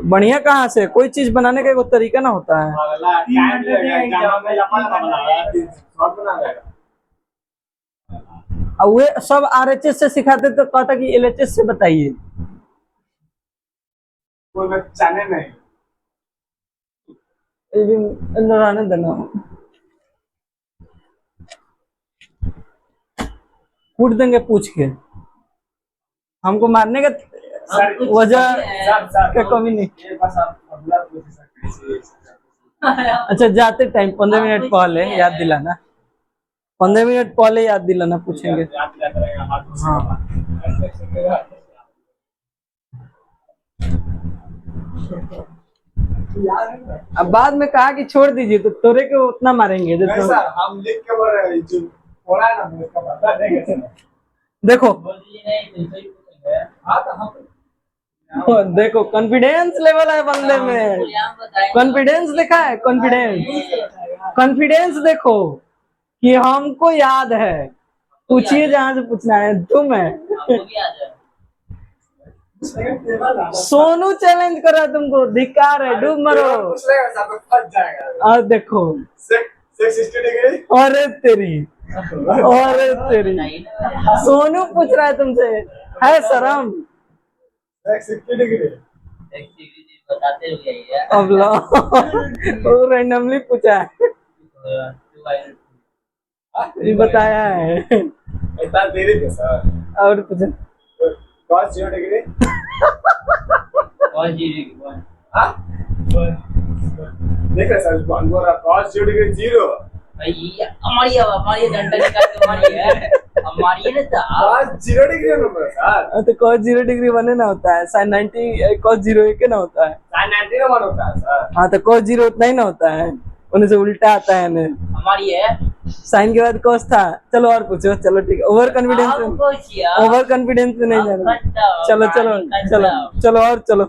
बढ़िया कहाँ से, कोई चीज बनाने का एक तरीका ना होता है। टाइम लगेगा। और वे सब आरएचएस से सिखाते तो कहता कि एलएचएस से बताइए। कोई जाने नहीं। रहने देना, कूट देंगे पूछ के, हमको मारने का वजह का कमी नहीं। अच्छा जाते टाइम 15 मिनट पहले याद दिलाना, 15 मिनट पहले याद दिलाना, पूछेंगे। हाँ अब बाद में कहा कि छोड़ दीजिए तो तोरे को उतना मारेंगे जो तो। हम लिख के बोल रहे हैं जो पढ़ा है ना उसका पता नहीं। देखो हाँ तो हम देखो कॉन्फिडेंस लेवल है बंदे में, कॉन्फिडेंस देखा है, कॉन्फिडेंस, कॉन्फिडेंस देखो कि हमको याद है, पूछिए जहां से पूछना है। तुम है सोनू चैलेंज कर रहा है तुमको, धिक्कार है, डूब मरो। फंस जाएगा। और देखो 660 डिग्री। अरे तेरी, अरे तेरी, सोनू पूछ रहा है तुमसे, है शर्म? 660 डिग्री बताते हुए ये अब लो वो रैंडमली पूछा है, ये बताया है। इतना देरी थे सर। और पूछा cos 0 डिग्री। कौन जी हाँ देख रहे सर, बोल रहा cos 0 डिग्री 0। भाई हमारी डंडा निकाल के हमारी है अब मारिए ना साहब। cos 0 डिग्री होगा सर। तो cos 0 डिग्री 1 ना होता है, sin 90 cos 0 1 ना होता है। sin 90 का 1 होता है सर। हाँ तो cos 0 उतना ही ना होता है, उन्हें से उल्टा आता है ना। हमारी है। साइन के बाद cos था। चलो और पूछो, चलो ठीक है, ओवर कॉन्फिडेंस आप पूछिए। ओवर कॉन्फिडेंस में नहीं आप जाना। खत्म, चलो चलो कहानी चलो खत्म। चलो और चलो,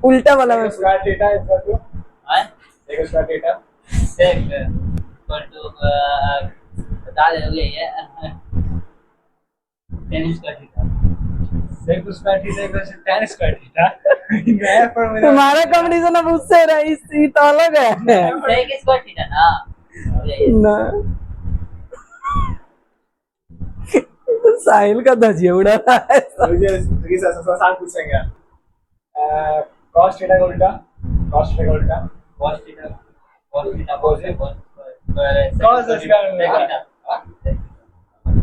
उल्टा वाला में। स्क्वायर थीटा इक्वल टू हैं? एक स्क्वायर थीटा देख तो बता दोगे ये टेनिस का theta. sec square theta equal to tan square theta. मैं पर मेरा तुम्हारा कॉम्बिनेशन अब उससे रहा, इस तो अलग है सेक स्क्वायर थीटा ना। ना। साहिल का धजिया उड़ा रहा है। मुझे सवाल पूछेंगे। cos थीटा का उल्टा cos थीटा का उल्टा cos थीटा cos स्क्वायर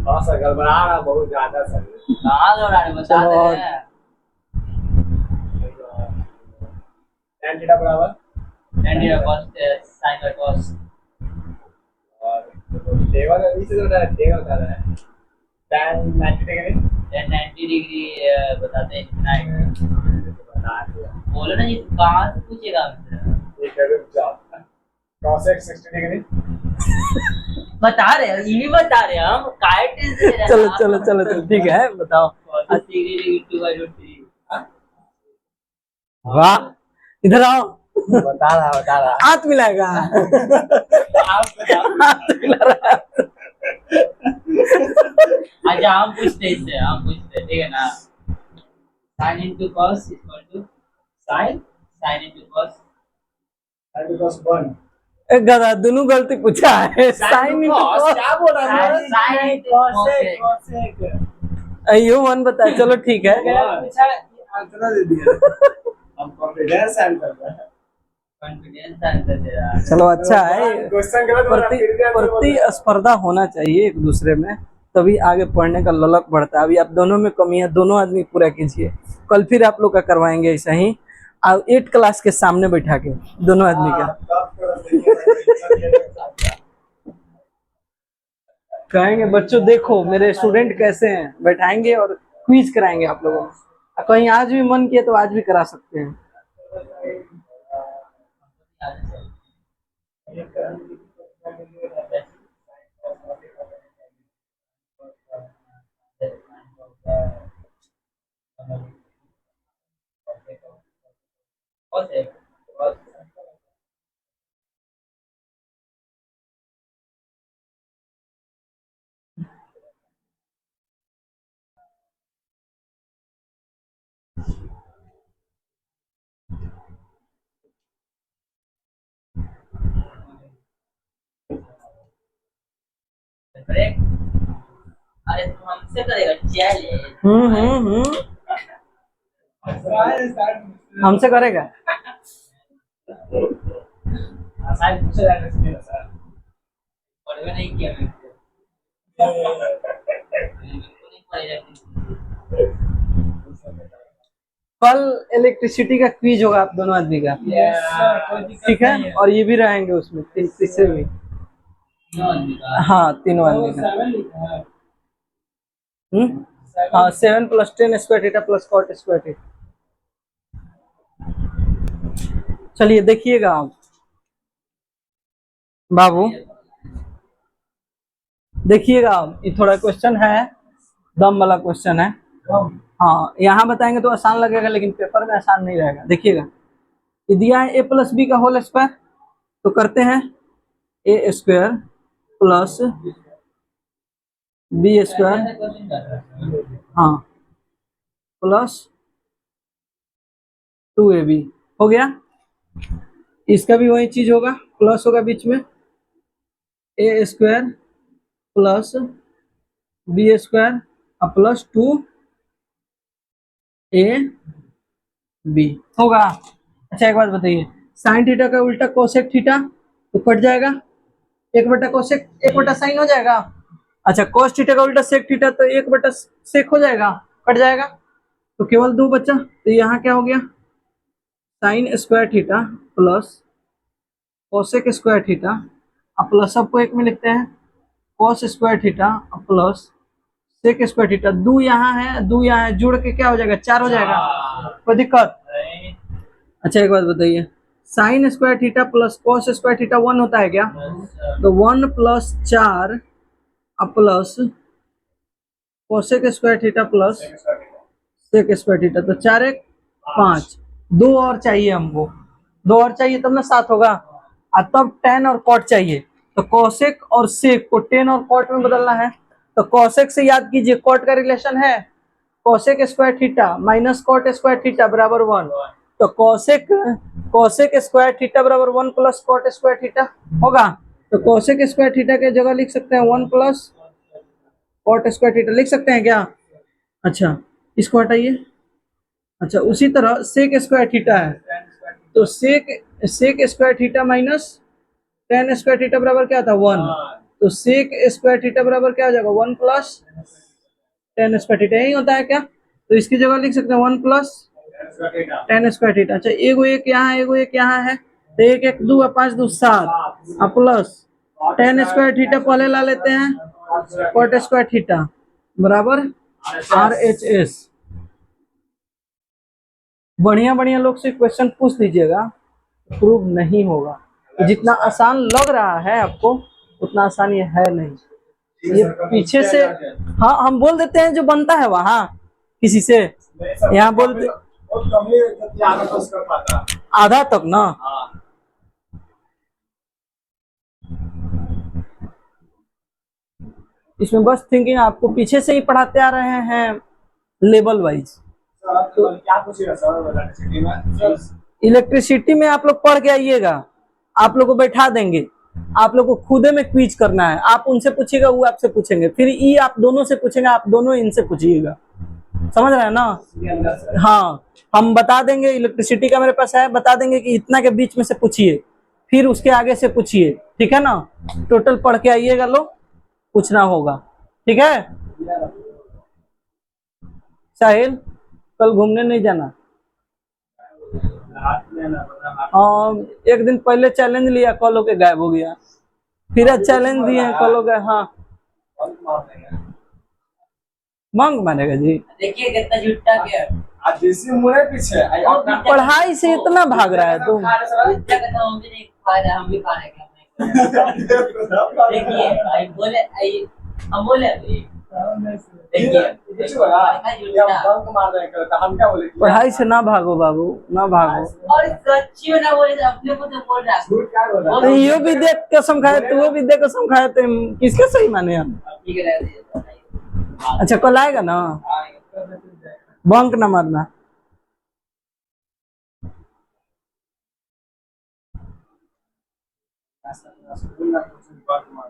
हाँ सर गड़बड़ा रहा बहुत ज्यादा सर। कहाँ दौड़ा रहे बता चलो दे और। tan थीटा बराबर tan theta cos sin by cos और टेबल नीचे जो है टेबल बता रहा है tan 90 डिग्री tan 90 डिग्री बताते हैं कितना है। बता दिया बोलो ना जी, कहाँ से पूछेगा हमसे? ये कर जाओ cos x 60 डिग्री बता रहे हैं, ये भी बता रहे हैं हम, काय टेंशन ले रहे हैं चलो आप? चलो चलो चलो ठीक है, बताओ। cos 60 डिग्री 2/3 वाह, इधर आओ, बता रहा हाथ मिलाएगा। आप बताओ हाथ मिला रहा है। अच्छा हम पूछते हैं इससे, हम पूछते हैं, ठीक है ना। sin into cos equal to sin into cos sin cos 1 ए गधा, दोनों गलती पूछा है। sin साइन cos क्या बोल रहा है sin into cosec cosec यो वन बताए, चलो ठीक है। पूछा आंसर दे दिया हम कॉन्फिडेंस आंसर कर रहे हैं कॉन्फिडेंस आंसर दे रहा है। चलो अच्छा है, क्वेश्चन गलत हो रहा है, फिर भी आंसर बोल रहे हैं। प्रतिस्पर्धा होना चाहिए एक दूसरे में, तभी आगे पढ़ने का ललक बढ़ता है। अभी आप दोनों में कमी है, दोनों आदमी पूरा कीजिए। कल फिर आप लोग का करवाएंगे ऐसा ही, 8 क्लास के सामने बैठा के दोनों आदमी का तब थोड़ा देखिए कहेंगे बच्चों देखो मेरे स्टूडेंट कैसे हैं, बैठाएंगे और क्विज कराएंगे आप लोगों को। कहीं आज भी मन किया तो आज भी करा सकते हैं। cosec correct. अरे तू हमसे करेगा चैलेंज। हमसे करेगा। आसान पूछा जाना चाहिए सर पढ़वे नहीं किया मैं बिल्कुल नहीं पढ़ेगा। कल इलेक्ट्रिसिटी का क्विज होगा आप दोनों आदमी का, ठीक है। और ये भी रहेंगे उसमें, तीसरे भी। हाँ तीनों आदमी का। हाँ 7 + 10 square theta plus cot square theta. चलिए देखिएगा आप बाबू, देखिएगा आप, ये थोड़ा क्वेश्चन है, दम वाला क्वेश्चन है। हाँ यहाँ बताएंगे तो आसान लगेगा, लेकिन पेपर में आसान नहीं रहेगा। देखिएगा, ये दिया है a + b का होल स्क्वायर, तो करते हैं a square plus b square, हाँ प्लस 2ab हो गया। इसका भी वही चीज होगा, प्लस होगा बीच में, a square plus b square plus 2ab होगा। अच्छा एक बात बताइए, साइन थीटा का उल्टा कोसेक थीटा, तो कट जाएगा, 1/कोसेक 1/साइन हो जाएगा। अच्छा कोस थीटा का उल्टा सेक थीटा, तो 1/सेक हो जाएगा, कट जाएगा, तो केवल 2 बचा। तो यहाँ क्या हो गया, sine square theta plus cosec square theta, अब प्लस सबको एक में लिखते हैं, cos square theta plus sec square theta, दो यहाँ है दो यहाँ है, जोड़ के क्या हो जाएगा 4 हो जाएगा, कोई दिक्कत? नहीं, अच्छा एक बात बताइए, sine square theta plus cos square theta 1 होता है क्या? बस, तो 1 plus 4 plus cosec square theta plus sec square theta, तो 4 1 5, दो और चाहिए हमको, दो और चाहिए तब ना 7 होगा। और तब टेन और कॉट चाहिए, तो कोसेक और सेक को टेन और कॉट में बदलना है। तो कोसेक से याद कीजिए, कॉट का रिलेशन है cosec square theta minus cot square theta बराबर 1। तो कोसेक कोसेक स्क्वायर थीटा बराबर 1 प्लस कॉट स्क्वायर थीटा होगा। तो कोसेक स्क्वायर थीटा के जगह लिख सकते हैं 1 प्लस कॉट स्क्वायर थीटा, लिख सकते हैं क्या? अच्छा इसको हटाइए। अच्छा उसी तरह सेक स्क्वायर थीटा है, तो sec sec square theta minus ten square theta बराबर क्या था 1। तो सेक स्क्वायर थीटा बराबर क्या हो जाएगा 1 प्लस टेन स्क्वायर थीटा, यही होता है क्या? तो इसकी जगह लिख सकते हैं 1 प्लस टेन स्क्वायर थीटा। अच्छा एगो एक यहाँ है एगो एक यहाँ है, तो एक एक दो 5 2 7 प्लस टेन स्क्वायर थीटा पहले ला लेते हैं कॉट स्क्वायर थीटा बराबर RHS। बढ़िया बढ़िया लोग से क्वेश्चन पूछ लीजिएगा, प्रूव नहीं होगा। तो जितना आसान लग रहा है आपको उतना आसान ये है नहीं, ये पीछे से हाँ हम बोल देते हैं जो बनता है वहाँ किसी से, यहाँ बोल दे बहुत कम ही व्यक्ति आगे पास कर पाता है। आधा तक ना। हाँ, इसमें बस थिंकिंग आपको पीछे से ही पढ़ाते आ रहे हैं लेवल वाइज। सर तो क्या पूछेगा सर इलेक्ट्रिसिटी में? सर इलेक्ट्रिसिटी में आप लोग पढ़ के आइएगा, आप लोग को बैठा देंगे, आप लोग को खुदे में क्विज करना है, आप उनसे पूछिएगा वो आपसे पूछेंगे, फिर ई आप दोनों से पूछेंगे, आप दोनों इनसे पूछिएगा, समझ रहे हैं ना? इसके अंदर से हाँ हम बता देंगे, इलेक्ट्रिसिटी का मेरे पास है, बता देंगे कि इतना के बीच में से पूछिए, फिर उसके आगे से पूछिए, ठीक है ना? टोटल पढ़ के आइएगा लोग, पूछना होगा, ठीक है? साहिल कल घूमने नहीं जाना? रात में ना बता एक दिन पहले चैलेंज लिया, कल होके गायब हो गया, फिर आज चैलेंज दिए कल हो गए। हाँ बहुत मार देंगे। मांग मानेगा जी, देखिए कितना झूठा क्या आज देसी मुड़े पीछे आई अपना पढ़ाई से इतना भाग रहा है तुम। झूठा कहता हम भी नहीं खा रहे, हम भी खा रहे क्या? देखिए भाई बोले हम बोले अभी देखिए कुछ होगा या बंक मार देंगे तो हम क्या बोले? पढ़ाई से ना भागो बाबू, ना भागो। और सच्ची में ना बोले तो अपने को तो बोल रहा है। झूठ क्या बोल रहा तो यो भी देख कसम खाए तो वो भी देख कसम खाए, तो किसके सही माने हम? ठीक है रहने दीजिए। अच्छा कल आएगा ना, बंक ना मारना। स्कूल ना कुछ बंक मार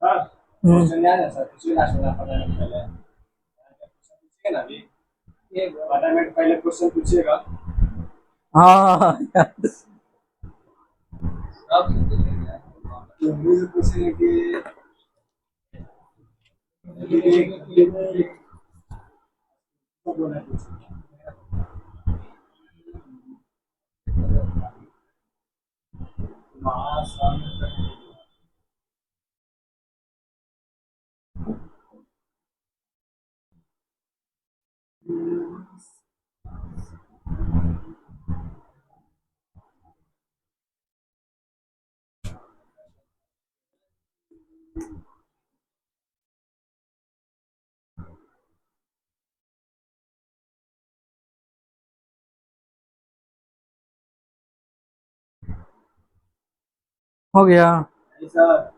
सर क्वेश्चन याद है सर? कुछ ना सुना पता नहीं पहले क्वेश्चन पूछिए ना अभी, ये 15 मिनट पहले क्वेश्चन पूछिएगा। हाँ यार। तो मुझे पूछेंगे कि बोलना पूछेंगे हो गया। सर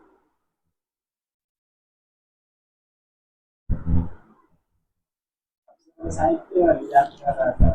साहित्य याद कर रहा था।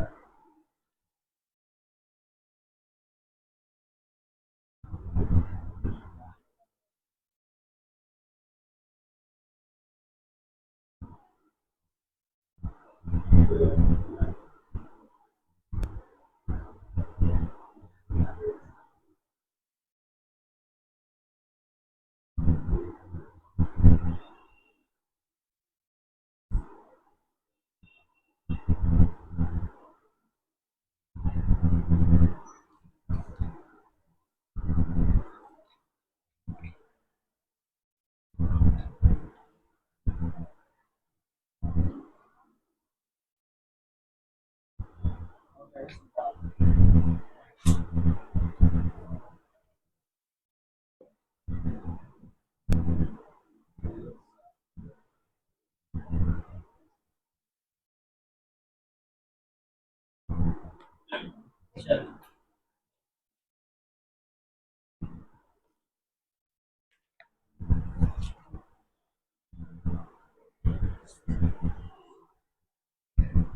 चलो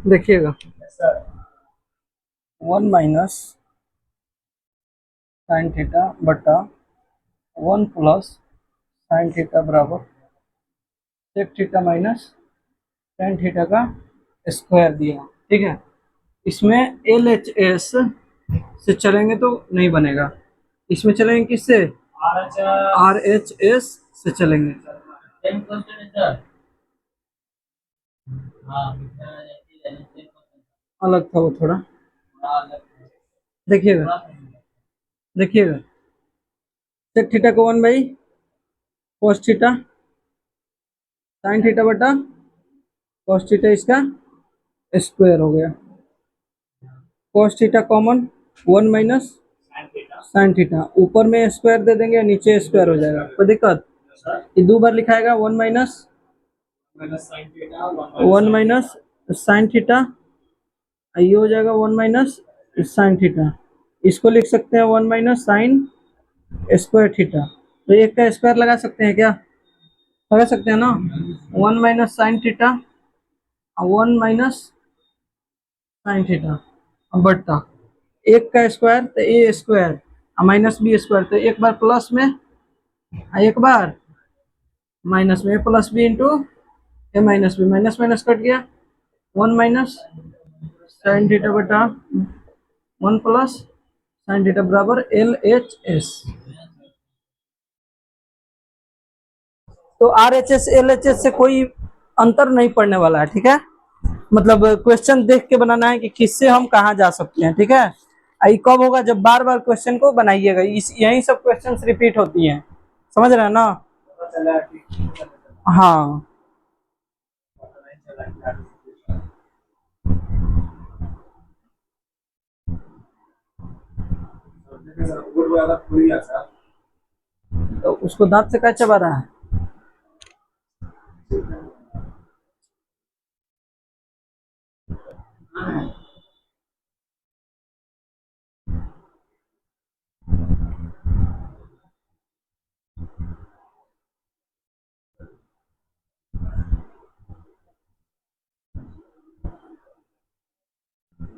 देखिएगा, सर 1 - साइन थीटा बटा 1 + साइन थीटा बराबर sec theta minus tan theta का स्क्वायर दिया। ठीक है, इसमें एल एच एस से चलेंगे तो नहीं बनेगा, इसमें चलेंगे किससे, आज आर एच एस से चलेंगे। सेम क्वेश्चन है सर। हाँ सेम क्वेश्चन अलग था वो थोड़ा। अलग देखिएगा, देखिएगा, सेक थीटा को 1/cos थीटा साइन थीटा बटा cos थीटा इसका स्क्वायर हो गया। cos theta common 1 - sine theta, ऊपर में स्क्वायर दे देंगे, नीचे स्क्वायर हो जाएगा, कोई दिक्कत। ये 2 बार लिखाएगा, 1 - साइन थीटा, ये हो जाएगा 1 - साइन थीटा। इसको लिख सकते हैं 1 - साइन स्क्वायर थीटा। तो एक का स्क्वायर लगा सकते हैं क्या, लगा सकते हैं ना। 1 - साइन थीटा 1 - साइन थीटा बट्टा एक का स्क्वायर तो A square minus B square, तो एक बार प्लस में एक बार माइनस में, A plus B into A minus B, minus minus cut गया। 1 - साइन थीटा बटा 1 + साइन थीटा बराबर एल एच एस। तो R H S L H S से कोई अंतर नहीं पड़ने वाला है। ठीक है, मतलब क्वेश्चन देख के बनाना है कि किससे हम कहाँ जा सकते हैं। ठीक है, आई कब होगा, जब बार बार क्वेश्चन को बनाइएगा, इस यही सब क्वेश्चंस रिपीट होती हैं, समझ रहे हैं ना। पता चला कि हाँ, पता नहीं चला कि आगे सर बहुत ज्यादा खुल गया सर। तो उसको दांत से क्या चबा रहा है।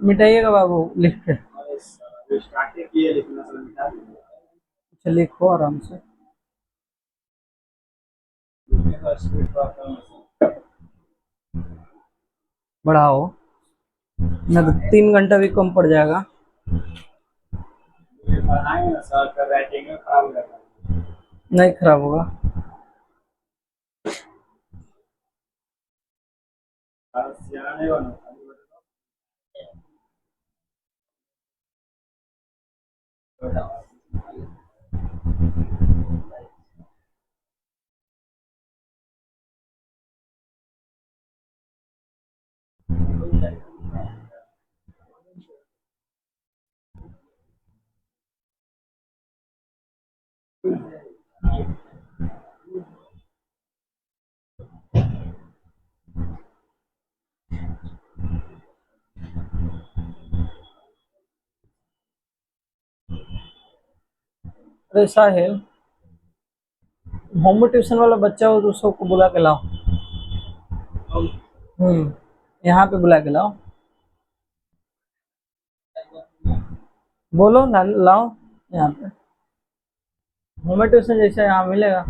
मिटाइएगा बाबू लिख के। और स्टार्ट किए लेकिन असल में क्या अच्छा लिखो आराम से। स्पीड पर कम बढ़ाओ, नहीं तो 3 घंटा भी कम पड़ जाएगा। ये पढ़ाएंगे ना सर, कर राइटिंग में खराब हो जाता है। नहीं खराब होगा। सियाना नहीं बनो अरे साहिल, होम ट्यूशन वाला बच्चा हो तो उसको बुला के लाओ। यहाँ पे बुला के लाओ, बोलो ना लाओ यहाँ पे। होम ट्यूशन जैसा यहाँ मिलेगा।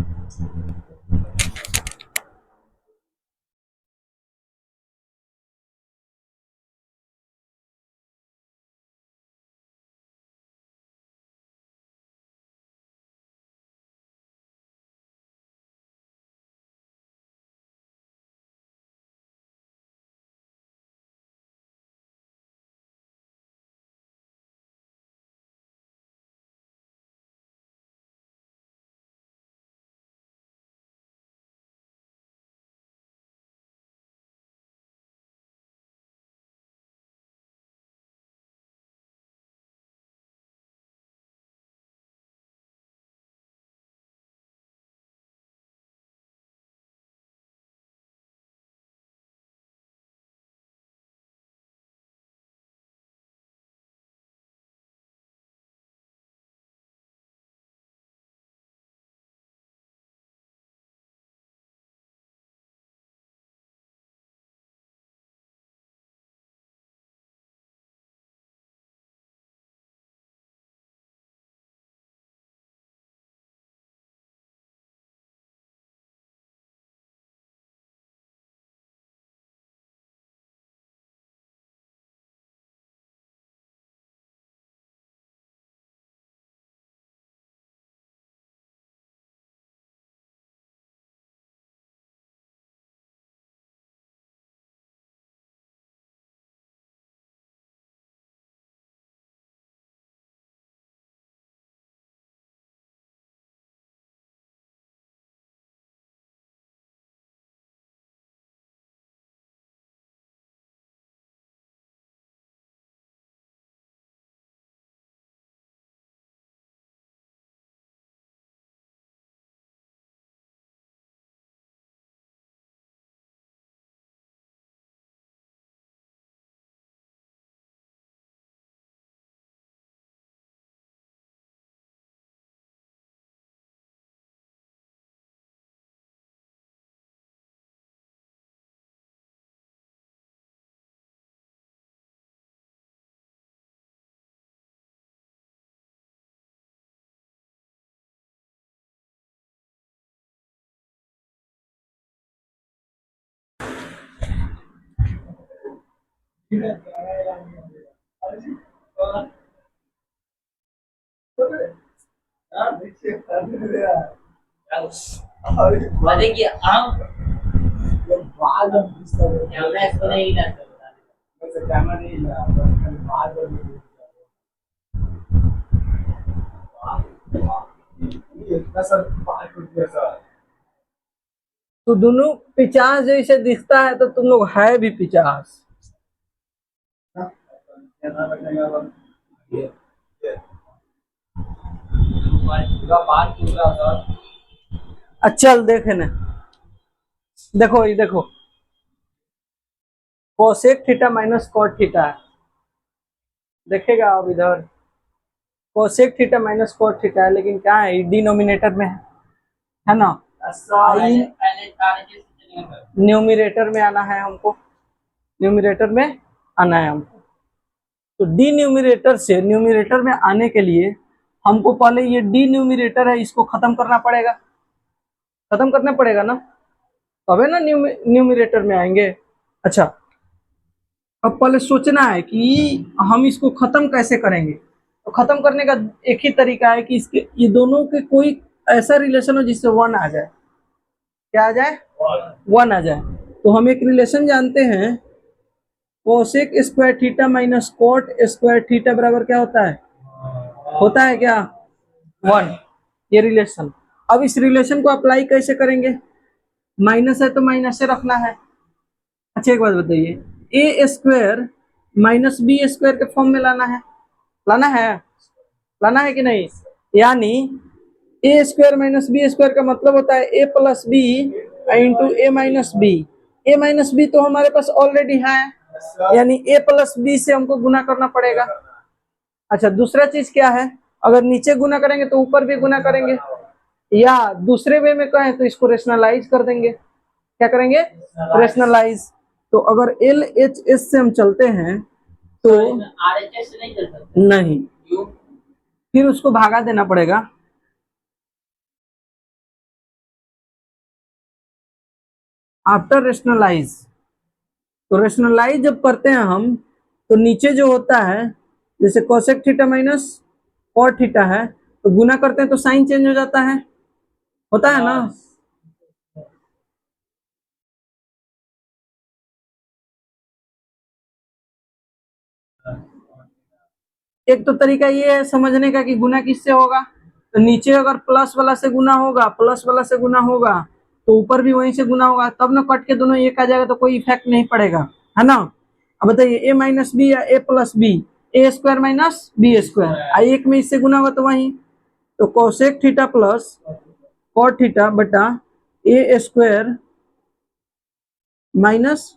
देखिए हम कैमरा इसको नहीं ला सकता। तो दोनों 50 जैसे दिखता है तो तुम लोग है भी 50। अच्छा देखे ना, देखो ये देखो, cosec theta minus cot theta है, देखेगा अब इधर cosec theta minus cot theta है, लेकिन क्या है डिनोमिनेटर में है ना, पहले पहले RHS से चलेंगे। न्यूमिरेटर में आना है हमको, न्यूमिरेटर में आना है हमको। तो डी न्यूमिरेटर से न्यूमिरेटर में आने के लिए हमको पहले ये डी न्यूमिरेटर है इसको खत्म करना पड़ेगा, खत्म करना पड़ेगा ना, तबे ना न्यूमिरेटर में आएंगे। अच्छा अब पहले सोचना है कि हम इसको खत्म कैसे करेंगे। तो खत्म करने का एक ही तरीका है कि इसके ये दोनों के कोई ऐसा रिलेशन हो जिससे 1 आ जाए। क्या आ जाए? 1 आ जाए। तो हम एक रिलेशन जानते हैं, cosec square theta minus cot square theta बराबर क्या होता है? होता है क्या? 1। ये रिलेशन, अब इस रिलेशन को अप्लाई कैसे करेंगे? माइनस है तो माइनस से रखना है। अच्छा एक बात बताइए, ए स्क्वायर माइनस बी स्क्वायर के फॉर्म में लाना है, लाना है, लाना है कि नहीं? यानी ए स्क्वायर माइनस बी स्क्वायर का मतलब होता है A plus B into A minus B. A minus B तो हमारे पास ऑलरेडी है, यानी ए प्लस बी से हमको गुना करना पड़ेगा। अच्छा दूसरा चीज क्या है, अगर नीचे गुना करेंगे तो ऊपर भी गुना करेंगे, या दूसरे वे में कहें तो इसको रेशनलाइज कर देंगे। क्या करेंगे? रेशनलाइज। तो अगर एल एच एस से हम चलते हैं तो RHS से नहीं चल सकते। नहीं, क्यों? फिर उसको भागा देना पड़ेगा। आफ्टर रेशनलाइज, तो रेशनलाइज जब करते हैं हम तो नीचे जो होता है, जैसे cosec theta minus cot theta है, तो गुना करते हैं तो साइन चेंज हो जाता है, होता है ना। एक तो तरीका ये है समझने का कि गुना किससे होगा, तो नीचे अगर प्लस वाला से गुना होगा, प्लस वाला से गुना होगा, तो ऊपर भी वहीं से गुना होगा, तब ना कट के दोनों एक आ जाएगा, तो कोई इफेक्ट नहीं पड़ेगा, है ना। अब बताइए ए माइनस बी या A plus B, A square minus B square, एक में इससे गुना होगा तो वही, तो cosec theta plus cot theta बटा A square minus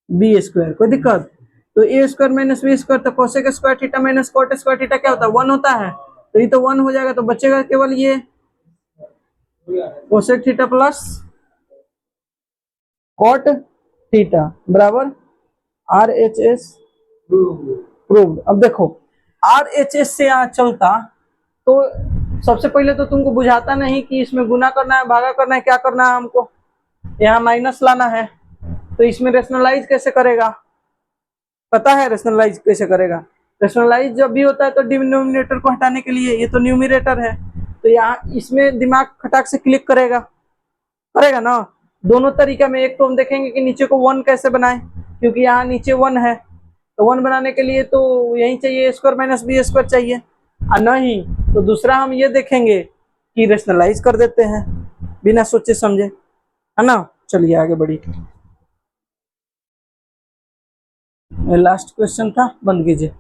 B square, कोई दिक्कत? तो A square minus B square, तो cosec square theta minus cot square theta क्या होता है? 1 होता है, तो ये तो 1 हो जाएगा, तो बचेगा केवल ये cosec theta plus cot theta बराबर आर एच एस प्रूव्ड। अब देखो आर एच एस से यहाँ चलता तो सबसे पहले तो तुमको बुझाता नहीं कि इसमें गुना करना है, भागा करना है, क्या करना है हमको, यहाँ माइनस लाना है, तो इसमें रेशनलाइज कैसे करेगा? पता है रेशनलाइज कैसे करेगा? रेशनलाइज जब भी होता है तो डिनोमिनेटर को हटाने के लिए, ये तो न्यूमिरेटर है, तो यहाँ इसमें दिमाग खटाक से क्लिक करेगा, करेगा ना। दोनों तरीका में, एक तो हम देखेंगे कि नीचे को 1 कैसे बनाए, क्योंकि यहाँ नीचे 1 है, तो 1 बनाने के लिए तो यही चाहिए स्क्वायर माइनस बी स्क्वायर चाहिए, और नहीं तो दूसरा हम ये देखेंगे कि रेशनलाइज कर देते हैं बिना सोचे समझे, है ना। चलिए आगे बढ़िए, लास्ट क्वेश्चन था, बंद कीजिए।